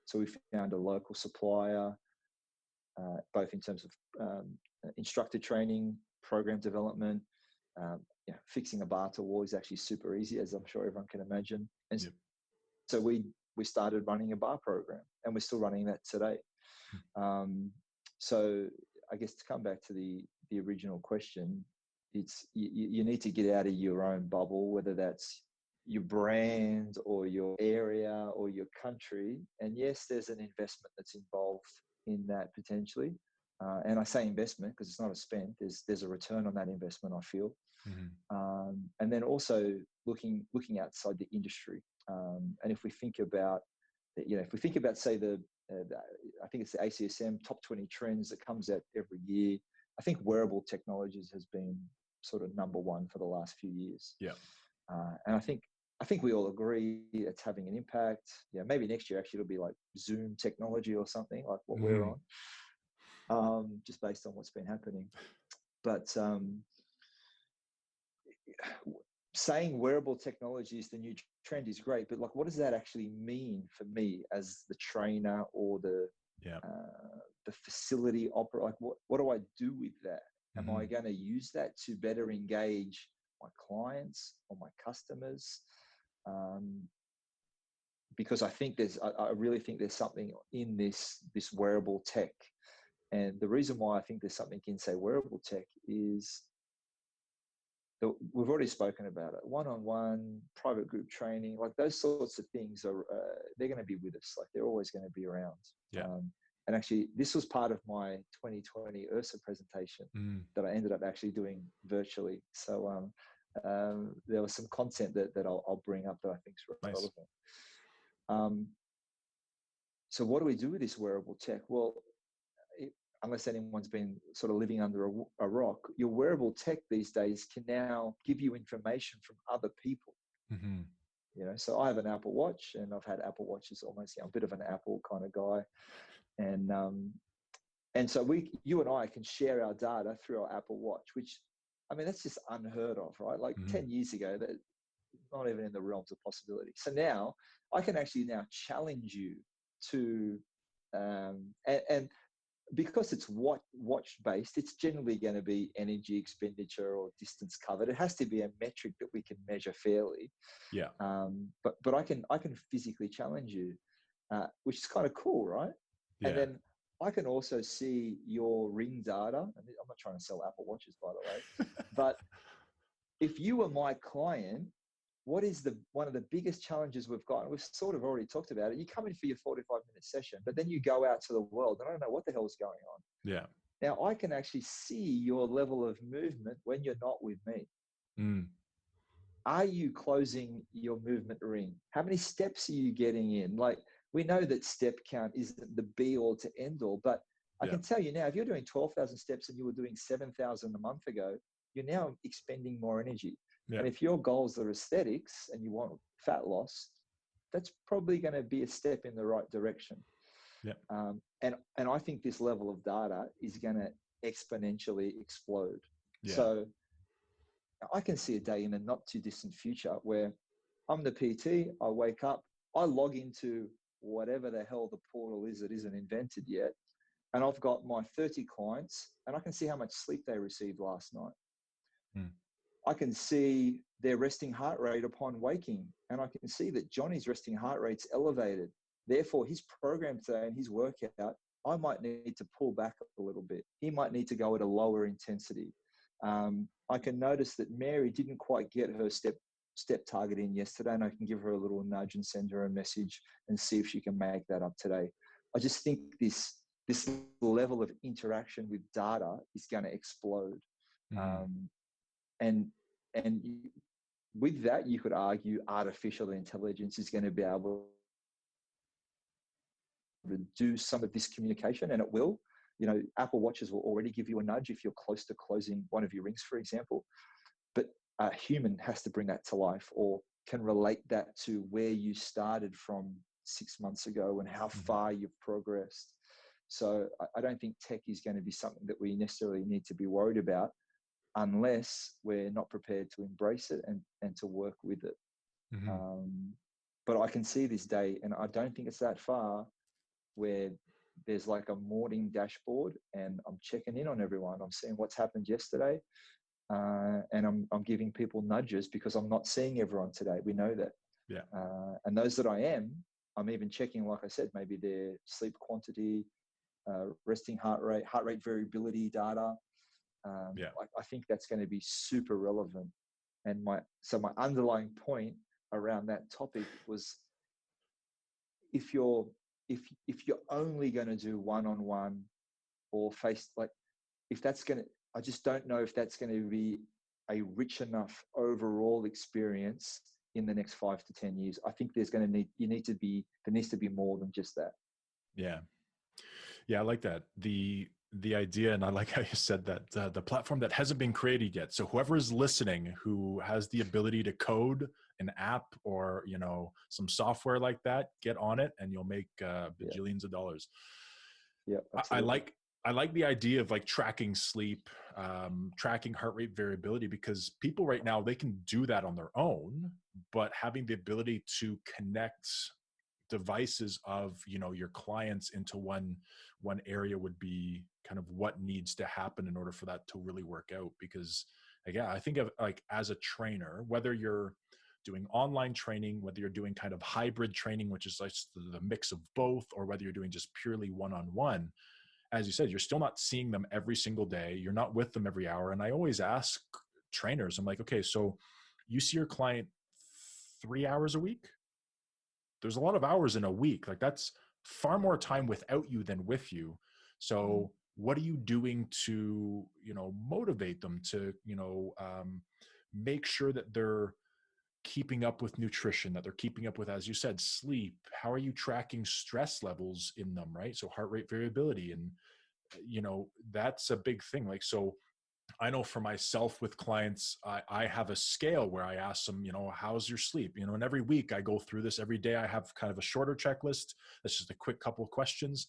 So we found a local supplier, both in terms of instructor training, program development. Fixing a bar to wall is actually super easy, as I'm sure everyone can imagine. And yep. So we started running a bar program, and we're still running that today. So I guess to come back to the original question, it's you need to get out of your own bubble, whether that's your brand or your area or your country. And yes, there's an investment that's involved in that potentially. And I say investment because it's not a spend. There's a return on that investment, I feel. Mm-hmm. And then also looking outside the industry. And if we think about, say I think it's the ACSM top 20 trends that comes out every year. I think wearable technologies has been sort of number one for the last few years. Yeah. And I think we all agree it's having an impact. Yeah, maybe next year actually it'll be like Zoom technology or something like what we're on, just based on what's been happening. But saying wearable technology is the new trend is great, but like, what does that actually mean for me as the trainer or the facility operator? Like, what do I do with that? Am I going to use that to better engage my clients or my customers? Because I really think there's something in this wearable tech. And the reason why I think there's something in, say, wearable tech is that we've already spoken about it. One-on-one, private group training, like those sorts of things they're going to be with us. Like they're always going to be around. Yeah. And actually, this was part of my 2020 URSA presentation that I ended up actually doing virtually. So there was some content that I'll bring up that I think is relevant. Nice. So what do we do with this wearable tech? Well, unless anyone's been sort of living under a rock, your wearable tech these days can now give you information from other people. Mm-hmm. So I have an Apple Watch, and I've had Apple Watches almost. I'm a bit of an Apple kind of guy, and so you and I can share our data through our Apple Watch, which, I mean, that's just unheard of, right? Like 10 years ago, that not even in the realms of possibility. So now I can actually challenge you to, and because it's watch based, it's generally going to be energy expenditure or distance covered. It has to be a metric that we can measure fairly. Yeah. But I can physically challenge you. which is kind of cool, right? Yeah. And then I can also see your ring data. And I'm not trying to sell Apple Watches, by the way, but if you were my client, what is one of the biggest challenges we've got? And we've sort of already talked about it. You come in for your 45-minute session, but then you go out to the world and I don't know what the hell is going on. Yeah. Now I can actually see your level of movement when you're not with me. Mm. Are you closing your movement ring? How many steps are you getting in? Like, we know that step count isn't the be all to end all, but I can tell you now, if you're doing 12,000 steps and you were doing 7,000 a month ago, you're now expending more energy. Yeah. And if your goals are aesthetics and you want fat loss, that's probably going to be a step in the right direction. Yeah. And I think this level of data is going to exponentially explode. Yeah. So I can see a day in the not too distant future where I'm the PT, I wake up, I log into whatever the hell the portal is that isn't invented yet, and I've got my 30 clients and I can see how much sleep they received last night. Mm. I can see their resting heart rate upon waking, and I can see that Johnny's resting heart rate's elevated. Therefore, his program today and his workout, I might need to pull back a little bit. He might need to go at a lower intensity. I can notice that Mary didn't quite get her step target in yesterday, and I can give her a little nudge and send her a message and see if she can make that up today. I just think this level of interaction with data is going to explode. Mm. And with that, you could argue artificial intelligence is going to be able to do some of this communication, and it will. You know, Apple Watches will already give you a nudge if you're close to closing one of your rings, for example. But a human has to bring that to life, or can relate that to where you started from 6 months ago and how far you've progressed. So I don't think tech is going to be something that we necessarily need to be worried about unless we're not prepared to embrace it and to work with it. But I can see this day, and I don't think it's that far, where there's like a morning dashboard and I'm checking in on everyone. I'm seeing what's happened yesterday. And I'm giving people nudges because I'm not seeing everyone today. We know that. Yeah. And those that I am, I'm even checking, like I said, maybe their sleep quantity, resting heart rate variability data. I think that's going to be super relevant. And my underlying point around that topic was, if you're only going to do one-on-one or face, like, if that's going to, I just don't know if that's going to be a rich enough overall experience in the next 5 to 10 years. I think there needs to be more than just that. Yeah. Yeah. I like that. The idea, and I like how you said that, the platform that hasn't been created yet. So whoever is listening, who has the ability to code an app or, you know, some software like that, get on it and you'll make bajillions of dollars. Yeah. I like the idea of like tracking sleep, tracking heart rate variability, because people right now, they can do that on their own, but having the ability to connect devices of, you know, your clients into one area would be kind of what needs to happen in order for that to really work out. Because again, I think of, like, as a trainer, whether you're doing online training, whether you're doing kind of hybrid training, which is like the mix of both, or whether you're doing just purely one-on-one, as you said, you're still not seeing them every single day. You're not with them every hour. And I always ask trainers, I'm like, okay, so you see your client 3 hours a week? There's a lot of hours in a week. Like, that's far more time without you than with you. So what are you doing to, you know, motivate them to, you know, make sure that they're keeping up with nutrition, that they're keeping up with, as you said, sleep? How are you tracking stress levels in them, right? So heart rate variability, and, you know, that's a big thing. Like, so I know for myself with clients, I have a scale where I ask them, you know, how's your sleep? You know, and every week I go through this. Every day I have kind of a shorter checklist. That's just a quick couple of questions,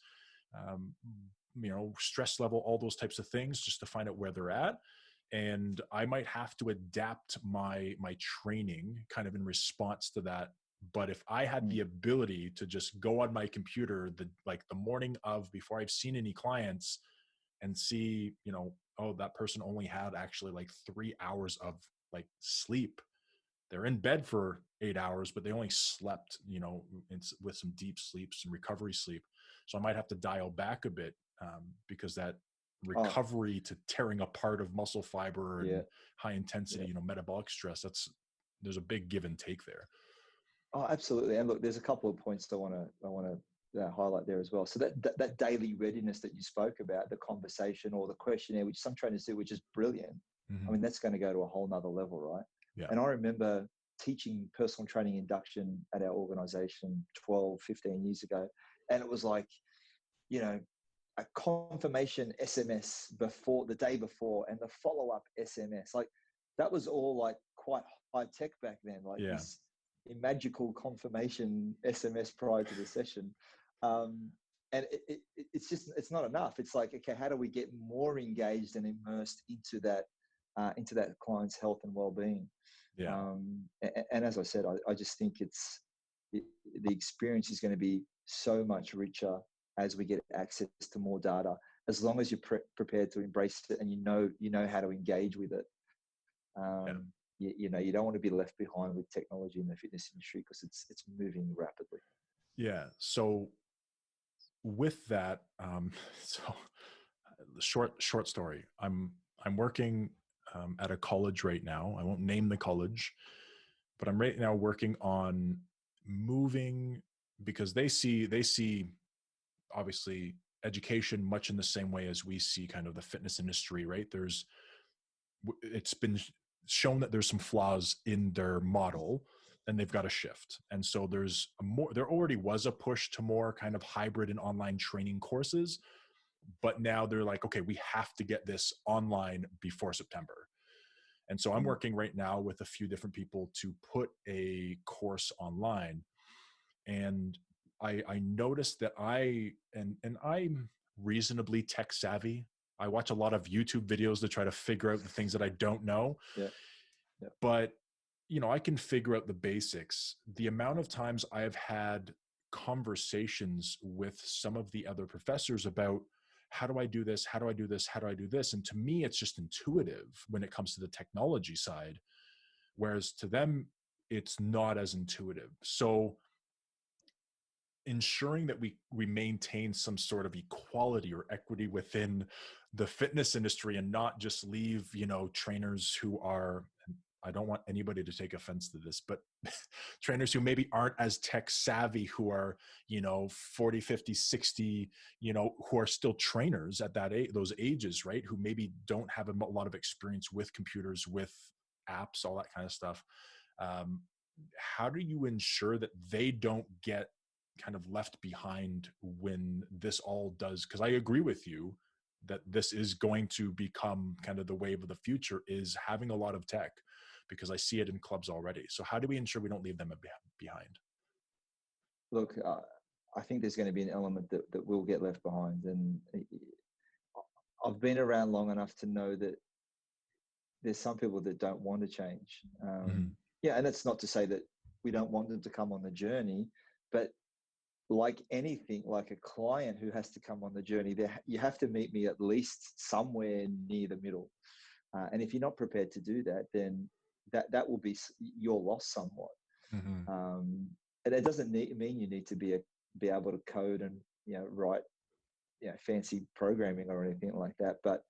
you know, stress level, all those types of things, just to find out where they're at. And I might have to adapt my training kind of in response to that. But if I had the ability to just go on my computer the morning of, before I've seen any clients, and see, you know, oh, that person only had actually like 3 hours of like sleep, they're in bed for 8 hours, but they only slept, with some deep sleep, some recovery sleep. So I might have to dial back a bit, because that Oh, recovery to tearing apart of muscle fiber yeah, and high intensity, yeah. metabolic stress, there's a big give and take there. Oh, absolutely. And look, there's a couple of points I want to highlight there as well. So that daily readiness that you spoke about, the conversation or the questionnaire, which some trainers do, which is brilliant. I mean, that's going to go to a whole nother level, right? Yeah. And I remember teaching personal training induction at our organization 12, 15 years ago. And it was like, a confirmation SMS before the day before and the follow-up SMS. Like that was all like quite high tech back then, like Yeah. this magical confirmation SMS prior to the session. And it's not enough. It's like, okay, how do we get more engaged and immersed into that client's health and well-being? Yeah. And as I said, I just think the experience is going to be so much richer as we get access to more data, as long as you're prepared to embrace it and you know how to engage with it. You don't want to be left behind with technology in the fitness industry because it's moving rapidly. Yeah. So with that, so short story. I'm working at a college right now. I won't name the college, but I'm right now working on moving, because they see obviously education much in the same way as we see kind of the fitness industry, right? It's been shown that there's some flaws in their model and they've got to shift. And so there already was a push to more kind of hybrid and online training courses, but now they're like, okay, we have to get this online before September. And so I'm working right now with a few different people to put a course online. And I noticed that I'm reasonably tech savvy. I watch a lot of YouTube videos to try to figure out the things that I don't know. Yeah. Yeah. But, I can figure out the basics. The amount of times I've had conversations with some of the other professors about how do I do this? How do I do this? How do I do this? And to me, it's just intuitive when it comes to the technology side, whereas to them, it's not as intuitive. So ensuring that we maintain some sort of equality or equity within the fitness industry and not just leave, trainers who are, I don't want anybody to take offense to this, but trainers who maybe aren't as tech savvy, who are, 40, 50, 60, who are still trainers at those ages, right? Who maybe don't have a lot of experience with computers, with apps, all that kind of stuff. How do you ensure that they don't get kind of left behind when this all does? Because I agree with you that this is going to become kind of the wave of the future, is having a lot of tech, because I see it in clubs already. So how do we ensure we don't leave them behind? Look, I think there's going to be an element that will get left behind. And I've been around long enough to know that there's some people that don't want to change. Yeah, and it's not to say that we don't want them to come on the journey, but like anything, like a client who has to come on the journey, you have to meet me at least somewhere near the middle. And if you're not prepared to do that, then that will be your loss somewhat. And it doesn't mean you need to be able to code and write fancy programming or anything like that. But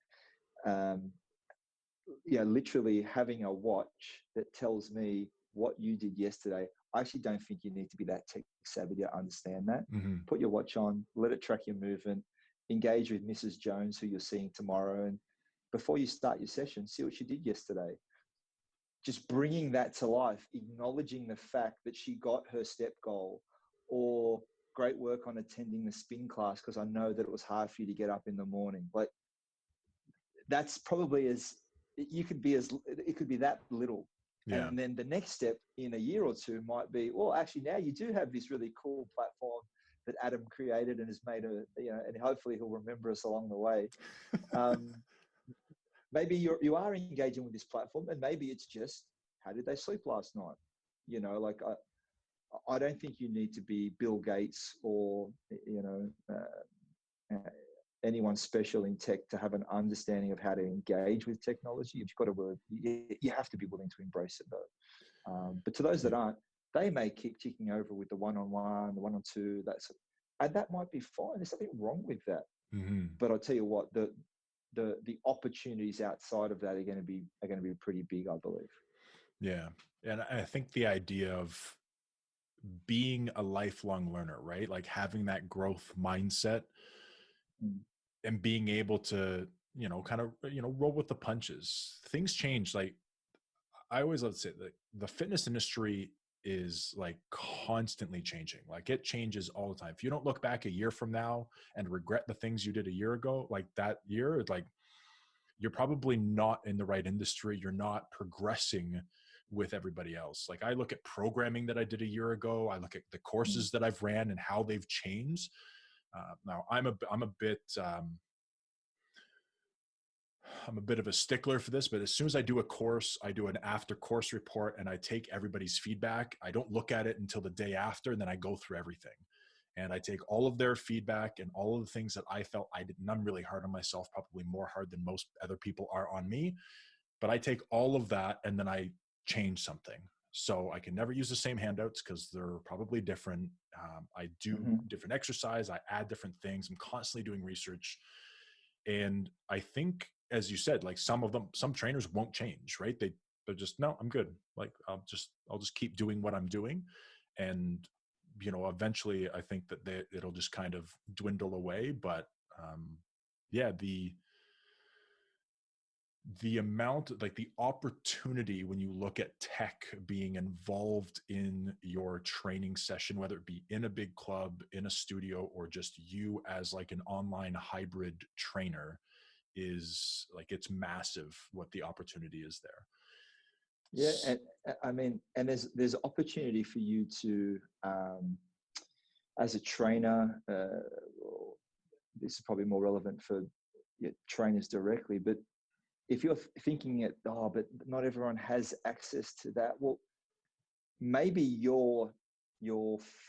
literally having a watch that tells me what you did yesterday. I actually don't think you need to be that tech savvy to understand that. Put your watch on, let it track your movement, engage with Mrs. Jones, who you're seeing tomorrow. And before you start your session, see what she did yesterday. Just bringing that to life, acknowledging the fact that she got her step goal, or great work on attending the spin class because I know that it was hard for you to get up in the morning. Like that's probably it could be that little. Yeah. And then the next step in a year or two might be, well, actually now you do have this really cool platform that Adam created and has made and hopefully he'll remember us along the way. Maybe you are engaging with this platform, and maybe it's just, how did they sleep last night? Like I don't think you need to be Bill Gates or, anyone special in tech to have an understanding of how to engage with technology. You have to be willing to embrace it though. But to those that aren't, they may keep ticking over with the one-on-one, the one-on-two, and that might be fine. There's something wrong with that. Mm-hmm. But I'll tell you what, the opportunities outside of that are going to be pretty big, I believe. Yeah. And I think the idea of being a lifelong learner, right? Like having that growth mindset and being able to, kind of, roll with the punches. Things change. Like I always love to say that the fitness industry is like constantly changing. Like it changes all the time. If you don't look back a year from now and regret the things you did a year ago, like that year, like you're probably not in the right industry. You're not progressing with everybody else. Like I look at programming that I did a year ago. I look at the courses that I've ran and how they've changed. Now I'm a bit I'm a bit of a stickler for this, but as soon as I do a course, I do an after course report and I take everybody's feedback. I don't look at it until the day after, and then I go through everything. And I take all of their feedback and all of the things that I felt I did. And I'm really hard on myself, probably more hard than most other people are on me. But I take all of that and then I change something. So I can never use the same handouts because they're probably different. I do different exercise. I add different things. I'm constantly doing research. And I think, as you said, like some trainers won't change, right? They're just, no, I'm good. Like I'll just keep doing what I'm doing. And, eventually I think that it'll just kind of dwindle away. But yeah, the amount, like the opportunity when you look at tech being involved in your training session, whether it be in a big club, in a studio, or just you as like an online hybrid trainer, is like, it's massive what the opportunity is there. Yeah. And I mean, and there's opportunity for you to, as a trainer, this is probably more relevant for trainers directly, but if you're thinking it, but not everyone has access to that. Well, maybe your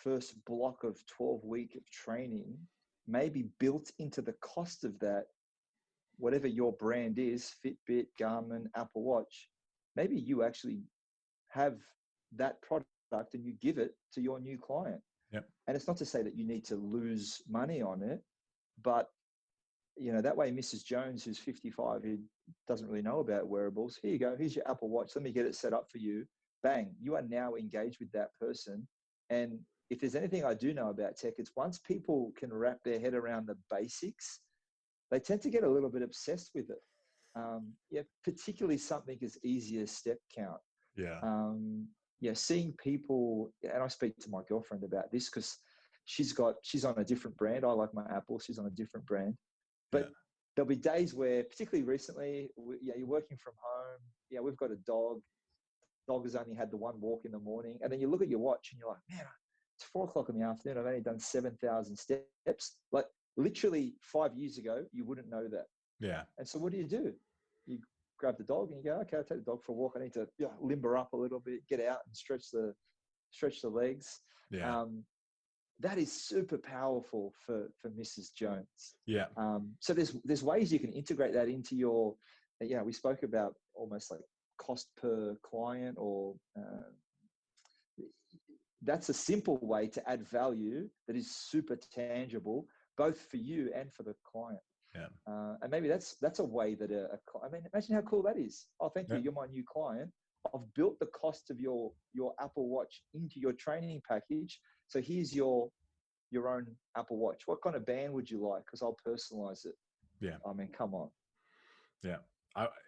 first block of 12-week of training may be built into the cost of that, whatever your brand is, Fitbit, Garmin, Apple Watch. Maybe you actually have that product and you give it to your new client. Yep. And it's not to say that you need to lose money on it, but that way, Mrs. Jones, who's 55, who doesn't really know about wearables, here you go. Here's your Apple Watch. Let me get it set up for you. Bang. You are now engaged with that person. And if there's anything I do know about tech, it's once people can wrap their head around the basics, they tend to get a little bit obsessed with it. Particularly something as easy as step count. Yeah. Seeing people, and I speak to my girlfriend about this because she's on a different brand. I like my Apple. She's on a different brand. But there'll be days where, particularly recently, you're working from home. Yeah, we've got a dog. Dog has only had the one walk in the morning. And then you look at your watch and you're like, man, it's 4:00 in the afternoon. I've only done 7,000 steps. Like literally 5 years ago, you wouldn't know that. Yeah. And so what do? You grab the dog and you go, okay, I'll take the dog for a walk. I need to limber up a little bit, get out and stretch the legs. Yeah. That is super powerful for Mrs. Jones. Yeah. So there's ways you can integrate that into your, we spoke about almost like cost per client, or that's a simple way to add value that is super tangible, both for you and for the client. Yeah. And maybe that's a way that imagine how cool that is. Oh, thank you. You're my new client. I've built the cost of your Apple Watch into your training package. So here's your own Apple Watch. What kind of band would you like? Because I'll personalize it. Yeah. I mean, come on. Yeah.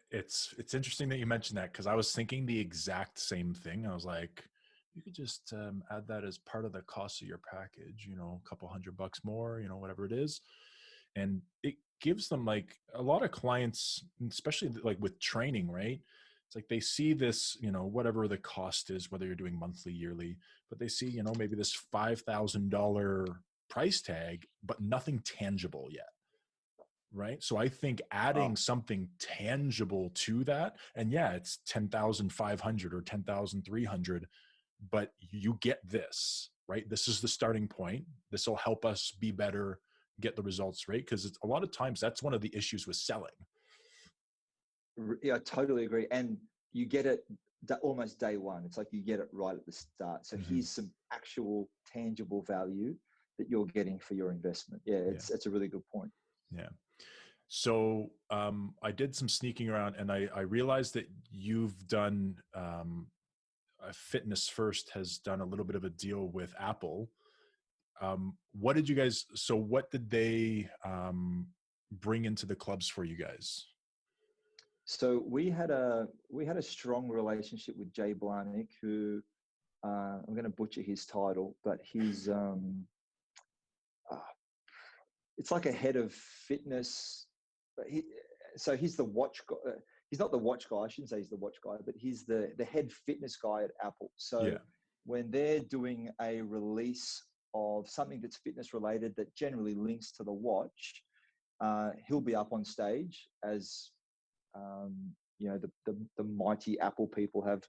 It's interesting that you mentioned that, because I was thinking the exact same thing. I was like, you could just add that as part of the cost of your package, a couple $100 more, whatever it is. And it gives them, like, a lot of clients, especially like with training, right? It's like they see this, whatever the cost is, whether you're doing monthly, yearly, but they see, maybe this $5,000 price tag, but nothing tangible yet. Right. So I think adding something tangible to that, and it's 10,500 or 10,300, but you get this, right? This is the starting point. This will help us be better, get the results, right? Because it's a lot of times that's one of the issues with selling. Yeah, I totally agree. And you get it almost day one. It's like you get it right at the start. So Mm-hmm. here's some actual tangible value that you're getting for your investment. Yeah, it's a really good point. Yeah. So I did some sneaking around, and I realized that you've done Fitness First has done a little bit of a deal with Apple. What did they bring into the clubs for you guys? So we had a strong relationship with Jay Blarnick, who I'm going to butcher his title, but he's it's like a head of fitness. He's the watch guy. He's not the watch guy. I shouldn't say he's the watch guy, but he's the head fitness guy at Apple. So when they're doing a release of something that's fitness related that generally links to the watch, he'll be up on stage as the mighty Apple people have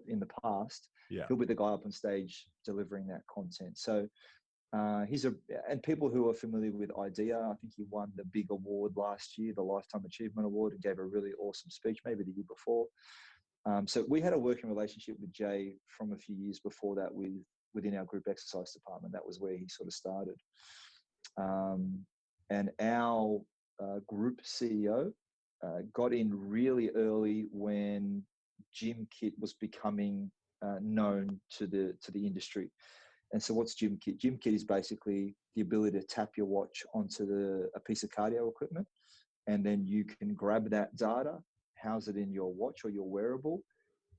in the past. He'll be the guy up on stage delivering that content. So and people who are familiar with IDEA, I think he won the big award last year, the Lifetime Achievement Award, and gave a really awesome speech, maybe the year before. So we had a working relationship with Jay from a few years before that within our group exercise department. That was where he sort of started. And our group CEO got in really early when Gym Kit was becoming known to the industry. And so what's Gym Kit? Gym Kit is basically the ability to tap your watch onto a piece of cardio equipment, and then you can grab that data, house it in your watch or your wearable,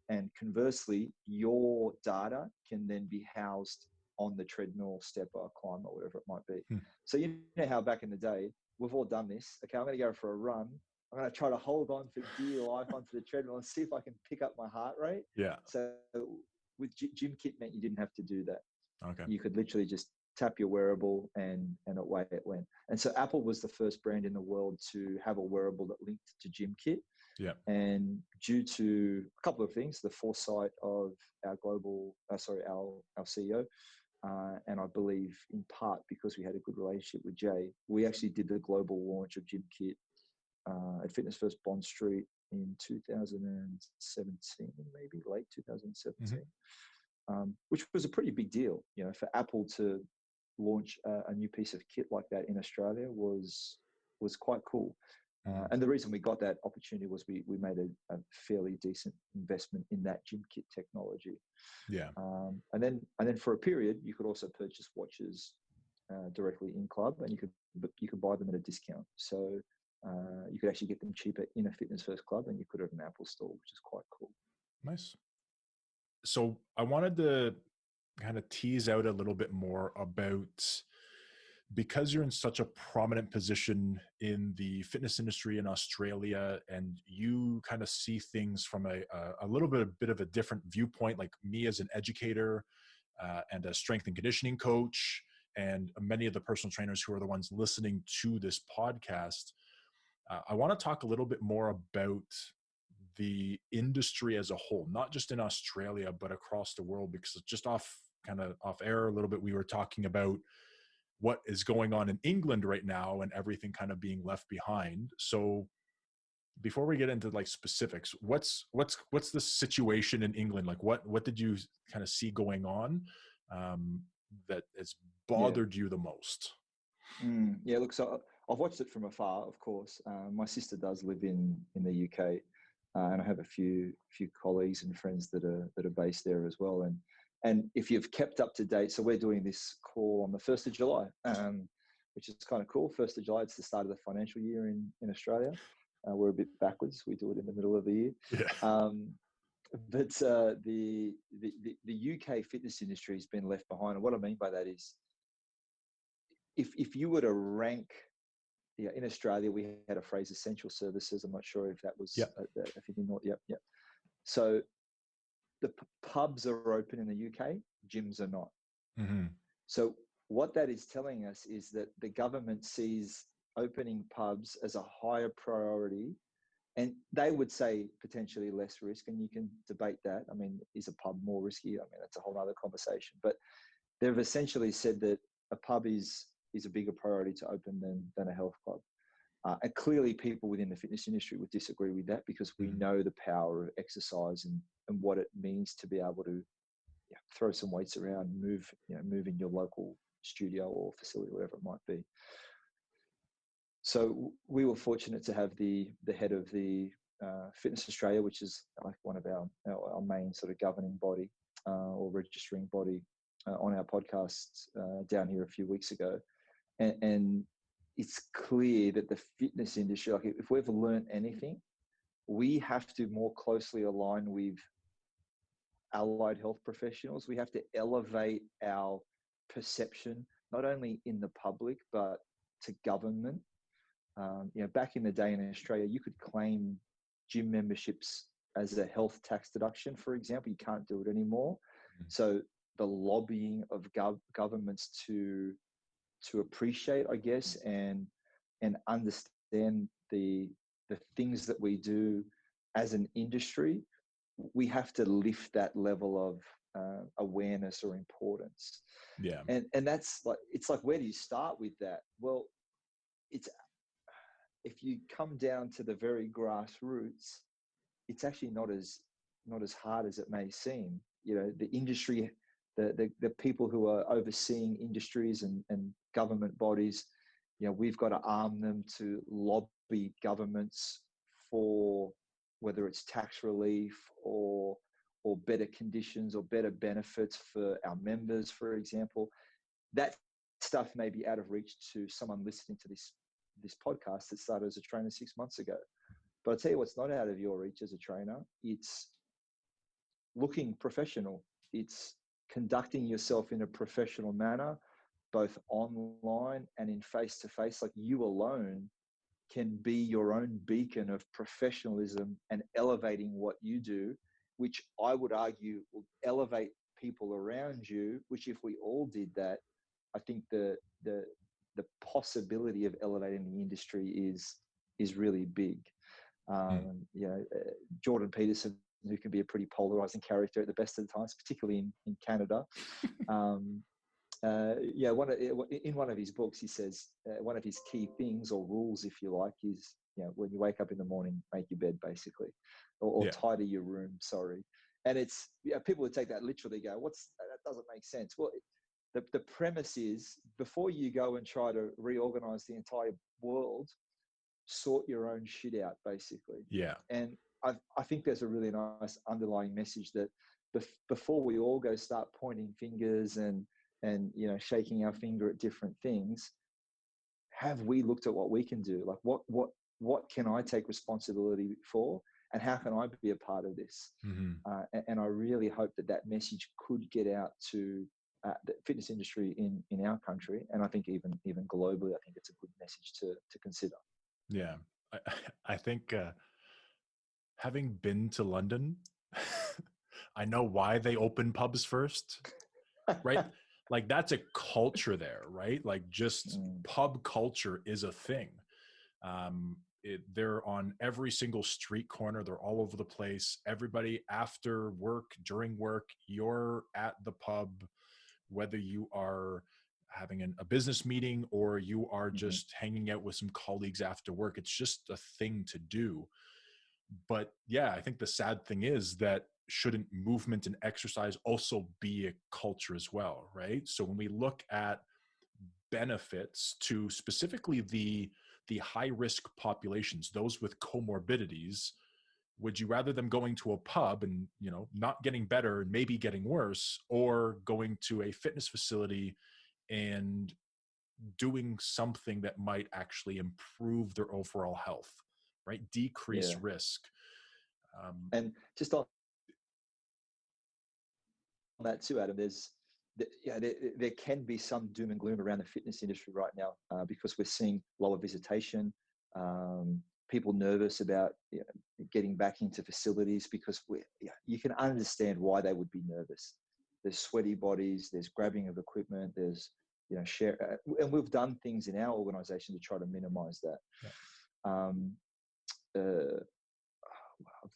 and conversely, your data can then be housed on the treadmill, stepper, climb, or whatever it might be. So you know how back in the day, we've all done this. Okay, I'm going to go for a run. I'm going to try to hold on for dear life onto the treadmill and see if I can pick up my heart rate. Yeah. So with Gym Kit meant you didn't have to do that. Okay. You could literally just tap your wearable and away it went. And so Apple was the first brand in the world to have a wearable that linked to Gym Kit. Yeah. And due to a couple of things, the foresight of our our CEO, and I believe in part because we had a good relationship with Jay, we actually did the global launch of Gym Kit at Fitness First Bond Street in 2017, maybe late 2017. Which was a pretty big deal, for Apple to launch a new piece of kit like that in Australia was quite cool. And the reason we got that opportunity was we made a fairly decent investment in that Gym Kit technology. Yeah. And then for a period, you could also purchase watches directly in club, and you could buy them at a discount. So you could actually get them cheaper in a Fitness First club than you could at an Apple store, which is quite cool. Nice. So I wanted to kind of tease out a little bit more about, because you're in such a prominent position in the fitness industry in Australia, and you kind of see things from a little bit of a different viewpoint, like me as an educator and a strength and conditioning coach, and many of the personal trainers who are the ones listening to this podcast. I want to talk a little bit more about the industry as a whole, not just in Australia, but across the world, because just off air a little bit, we were talking about what is going on in England right now and everything kind of being left behind. So before we get into like specifics, what's the situation in England? Like what did you kind of see going on that has bothered you the most? Yeah, look, so I've watched it from afar, of course. My sister does live in the UK. And I have a few colleagues and friends that are based there as well. And if you've kept up to date, so we're doing this call on the 1st of July, which is kind of cool. 1st of July, it's the start of the financial year in Australia. We're a bit backwards. We do it in the middle of the year. Yeah. But the UK fitness industry has been left behind. And what I mean by that is, if you were to rank, in Australia, we had a phrase, essential services. I'm not sure if that was, if you know, yeah. So the pubs are open in the UK, gyms are not. Mm-hmm. So what that is telling us is that the government sees opening pubs as a higher priority, and they would say potentially less risk, and you can debate that. I mean, is a pub more risky? I mean, that's a whole other conversation. But they've essentially said that a pub is a bigger priority to open than a health club. And clearly people within the fitness industry would disagree with that, because we know the power of exercise and what it means to be able to throw some weights around, move in your local studio or facility, whatever it might be. So we were fortunate to have the head of the Fitness Australia, which is like one of our main sort of governing body or registering body, on our podcast down here a few weeks ago. And it's clear that the fitness industry, like if we've learned anything, we have to more closely align with allied health professionals. We have to elevate our perception, not only in the public, but to government. Back in the day in Australia, you could claim gym memberships as a health tax deduction, for example. You can't do it anymore. So the lobbying of governments to appreciate, I guess, and understand the things that we do as an industry, we have to lift that level of awareness or importance. Yeah. And that's like, it's like, where do you start with that? Well, if you come down to the very grassroots, it's actually not as hard as it may seem. The industry, the people who are overseeing industries and government bodies, we've got to arm them to lobby governments for whether it's tax relief or better conditions or better benefits for our members, for example. That stuff may be out of reach to someone listening to this podcast that started as a trainer 6 months ago. But I'll tell you what's not out of your reach as a trainer. It's looking professional. It's conducting yourself in a professional manner, both online and in face-to-face. Like, you alone can be your own beacon of professionalism and elevating what you do, which I would argue will elevate people around you, which if we all did that, I think the possibility of elevating the industry is really big. Jordan Peterson, who can be a pretty polarizing character at the best of the times, particularly in Canada. In one of his books, he says one of his key things or rules, if you like, is when you wake up in the morning, make your bed, basically, or tidy your room. Sorry, and it's people would take that literally. Go, that doesn't make sense. Well, the premise is, before you go and try to reorganize the entire world, sort your own shit out, basically. Yeah. And I think there's a really nice underlying message that before we all go start pointing fingers and shaking our finger at different things, have we looked at what we can do? Like, what can I take responsibility for, and how can I be a part of this? And I really hope that message could get out to the fitness industry in our country, and I think even globally. I think it's a good message to consider. Yeah, I think having been to London, I know why they open pubs first, right? Like, that's a culture there, right? Like, just pub culture is a thing. They're on every single street corner. They're all over the place. Everybody, after work, during work, you're at the pub, whether you are having a business meeting or you are just hanging out with some colleagues after work. It's just a thing to do. But yeah, I think the sad thing is that shouldn't movement and exercise also be a culture as well, right? So when we look at benefits to specifically the high risk populations, those with comorbidities, would you rather them going to a pub and not getting better and maybe getting worse, or going to a fitness facility and doing something that might actually improve their overall health, right? Decrease risk. And just on that too, Adam, there can be some doom and gloom around the fitness industry right now because we're seeing lower visitation, people nervous about getting back into facilities, because you can understand why they would be nervous. There's sweaty bodies, there's grabbing of equipment, there's share, and we've done things in our organization to try to minimize that. I've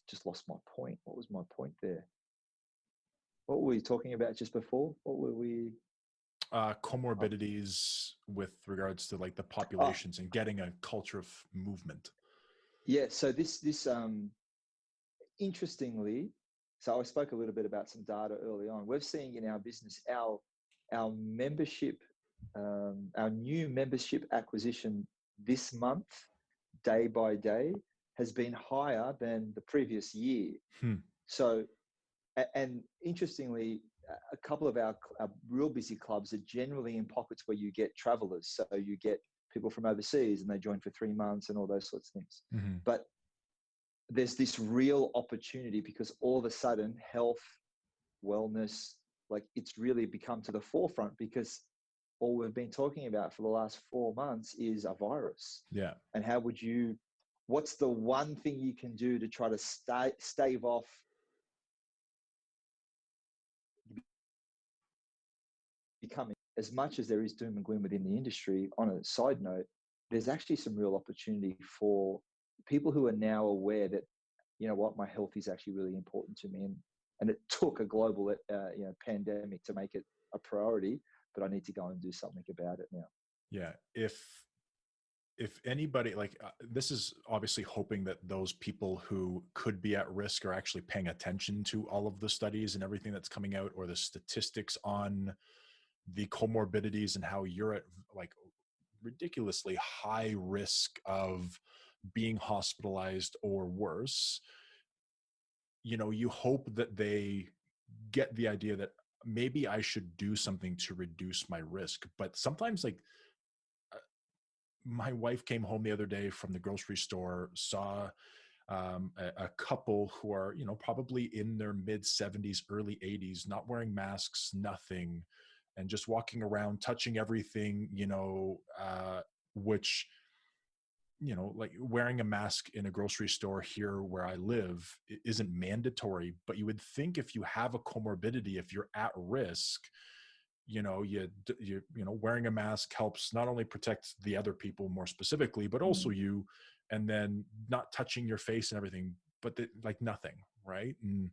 just lost my point. What was my point there? What were we talking about just before? What were we? Comorbidities with regards to like the Oh, populations and getting a culture of movement. yeah. So this interestingly, so I spoke a little bit about some data early on. We're seeing in our business our membership, our new membership acquisition this month, day by day, has been higher than the previous year. So, and interestingly, a couple of our real busy clubs are generally in pockets where you get travelers. So you get people from overseas and they join for 3 months and all those sorts of things. Mm-hmm. But there's this real opportunity because all of a sudden health, wellness, like it's really become to the forefront because all we've been talking about for the last 4 months is a virus. Yeah. And how would you, what's the one thing you can do to try to stave off becoming, as much as there is doom and gloom within the industry, on a side note, there's actually some real opportunity for people who are now aware that, you know what, my health is actually really important to me. And it took a global pandemic to make it a priority, but I need to go and do something about it now. Yeah. If anybody this is obviously hoping that those people who could be at risk are actually paying attention to all of the studies and everything that's coming out, or the statistics on the comorbidities and how you're at like ridiculously high risk of being hospitalized or worse. You know, you hope that they get the idea that maybe I should do something to reduce my risk. But sometimes, like, my wife came home the other day from the grocery store, saw a couple who are, you know, probably in their mid 70s, early 80s, not wearing masks, nothing, and just walking around, touching everything, you know, which, you know, like wearing a mask in a grocery store here where I live isn't mandatory, but you would think if you have a comorbidity, if you're at risk, you know, you know, wearing a mask helps not only protect the other people more specifically, but also you, and then not touching your face and everything, but like nothing, right? And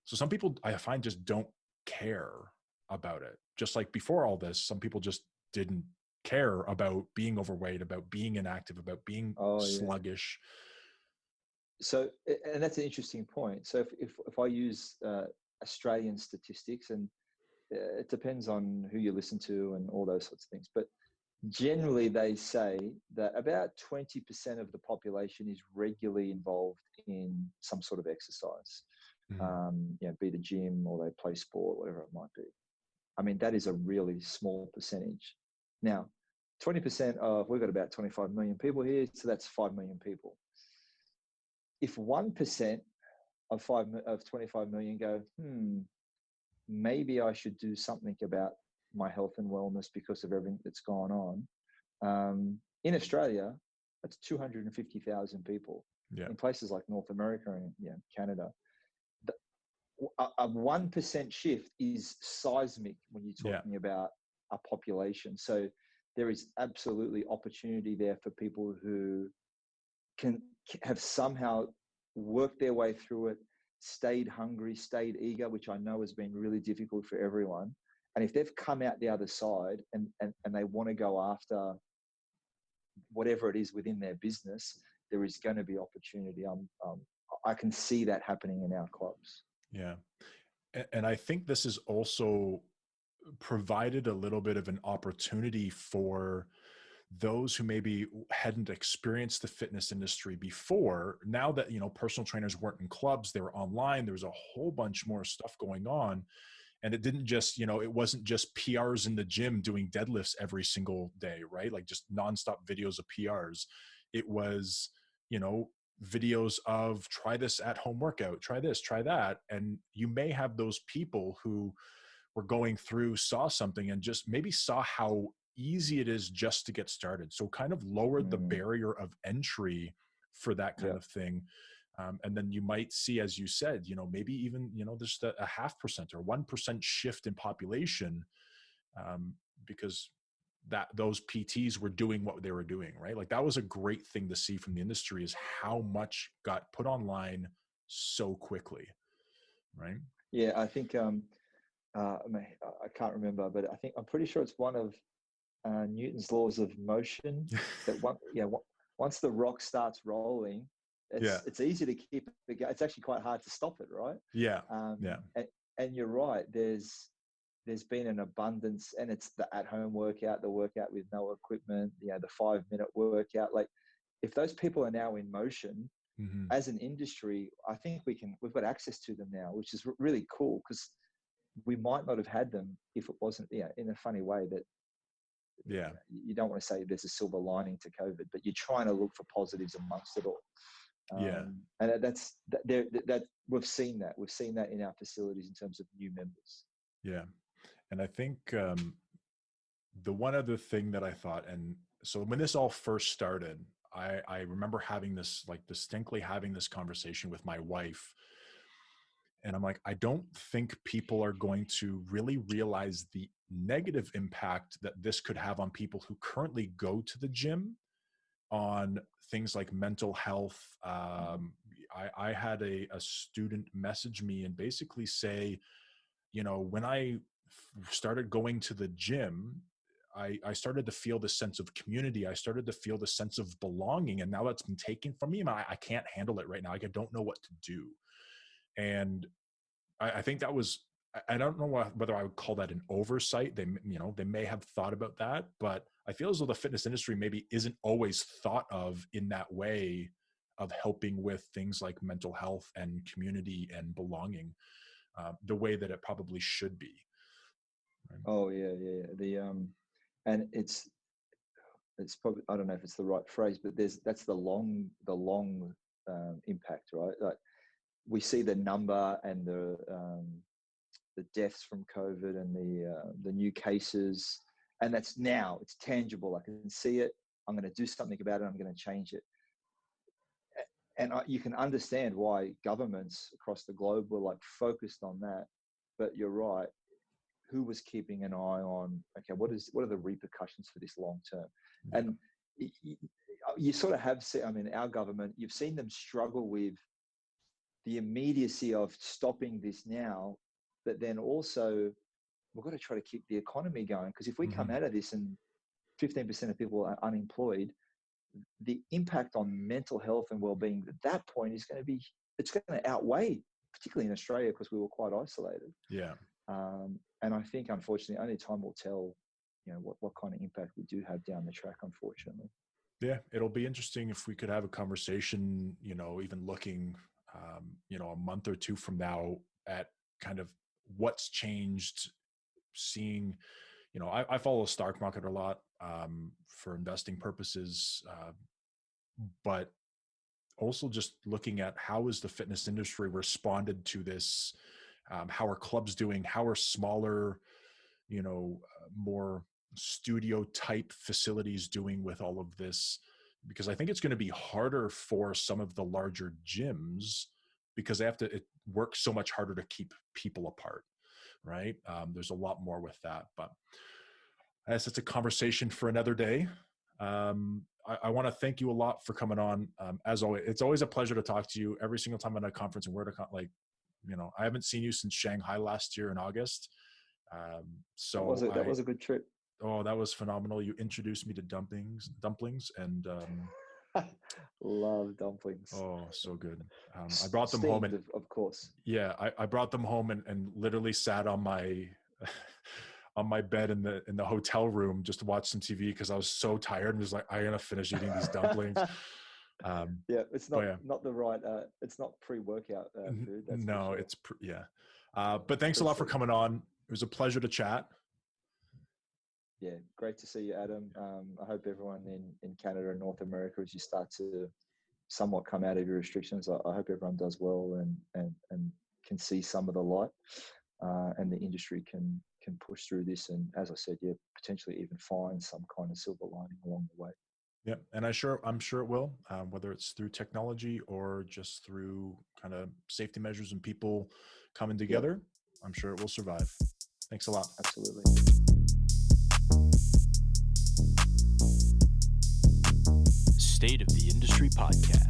so some people I find just don't care about it. Just like before all this, some people just didn't care about being overweight, about being inactive, about being sluggish. So, and that's an interesting point. So if I use Australian statistics, and it depends on who you listen to and all those sorts of things, but generally they say that about 20% of the population is regularly involved in some sort of exercise. You know, be the gym or they play sport, whatever it might be. I mean, that is a really small percentage. Now, 20% of, we've got about 25 million people here, so that's 5 million people. If 1% of 25 million go, maybe I should do something about my health and wellness because of everything that's gone on. In Australia, that's 250,000 people. Yeah. In places like North America and Canada, a 1% shift is seismic when you're talking about a population. So there is absolutely opportunity there for people who can have somehow worked their way through it, stayed hungry, stayed eager, which I know has been really difficult for everyone. And if they've come out the other side and they want to go after whatever it is within their business, there is going to be opportunity. I can see that happening in our clubs. Yeah. And I think this has also provided a little bit of an opportunity for those who maybe hadn't experienced the fitness industry before. Now that, you know, personal trainers weren't in clubs, they were online, there was a whole bunch more stuff going on. And it didn't just, you know, it wasn't just PRs in the gym doing deadlifts every single day, right? Like just nonstop videos of PRs. It was, you know, videos of try this at home workout, try this, try that. And you may have those people who were going through, saw something and just maybe saw how easy it is just to get started. So kind of lowered the barrier of entry for that kind of thing. And then you might see, as you said, you know, maybe even, you know, just a 0.5% or 1% shift in population, because that those PTs were doing what they were doing, right? Like that was a great thing to see from the industry, is how much got put online so quickly, right? Yeah, I think I can't remember, but I'm pretty sure it's one of Newton's laws of motion. That once the rock starts rolling, it's easy to keep it going. It's actually quite hard to stop it, right? Yeah. And you're right. There's been an abundance, and it's the at-home workout, the workout with no equipment, the 5-minute workout. Like, if those people are now in motion, as an industry, I think we've got access to them now, which is really cool, because we might not have had them if it wasn't, in a funny way that, you don't want to say there's a silver lining to COVID, but you're trying to look for positives amongst it all. And that we've seen that in our facilities in terms of new members. Yeah. And I think the one other thing that I thought, and so when this all first started, I remember distinctly having this conversation with my wife. And I'm like, I don't think people are going to really realize the negative impact that this could have on people who currently go to the gym, on things like mental health. I had a student message me and basically say, when I started going to the gym, I started to feel the sense of community. I started to feel the sense of belonging, and now that's been taken from me, and I can't handle it right now. Like, I don't know what to do. And I think that was, I don't know whether I would call that an oversight. They may have thought about that, but I feel as though the fitness industry maybe isn't always thought of in that way, of helping with things like mental health and community and belonging, the way that it probably should be. Right? Oh yeah. And it's probably, I don't know if it's the right phrase, but that's the long impact, right? Like, we see the number and the deaths from COVID and the new cases, and it's tangible. I can see it. I'm going to do something about it. I'm going to change it. And you can understand why governments across the globe were focused on that. But you're right. Who was keeping an eye on, okay, what are the repercussions for this long term? Yeah. And you sort of have seen, our government, you've seen them struggle with the immediacy of stopping this now, but then also we've got to try to keep the economy going, because if we come out of this and 15% of people are unemployed, the impact on mental health and well-being at that point is going to outweigh, particularly in Australia, because we were quite isolated. Yeah. And I think, unfortunately, only time will tell, what kind of impact we do have down the track, unfortunately. Yeah, it'll be interesting if we could have a conversation, even looking, a month or two from now at kind of what's changed, seeing, I follow the stock market a lot for investing purposes, but also just looking at how is the fitness industry responded to this. How are clubs doing? How are smaller, more studio type facilities doing with all of this? Because I think it's going to be harder for some of the larger gyms, because they have to, it works so much harder to keep people apart, right? There's a lot more with that, but I guess it's a conversation for another day. I want to thank you a lot for coming on. As always, it's always a pleasure to talk to you every single time I'm at a conference, and I haven't seen you since Shanghai last year in August. So that was a good trip. Oh, that was phenomenal. You introduced me to dumplings and love dumplings. Oh, so good. I brought them home, and of course. Yeah, I brought them home and literally sat on my on my bed in the hotel room just to watch some TV, because I was so tired and was like, I'm gonna finish eating these dumplings. It's not the right. It's not pre-workout food. That's no, for sure. But thanks a lot for coming on. It was a pleasure to chat. Yeah, great to see you, Adam. I hope everyone in Canada and North America, as you start to somewhat come out of your restrictions, I hope everyone does well and can see some of the light, and the industry can push through this. And as I said, potentially even find some kind of silver lining along the way. Yeah, and I'm sure it will, whether it's through technology or just through kind of safety measures and people coming together. I'm sure it will survive. Thanks a lot. Absolutely. State of the Industry Podcast.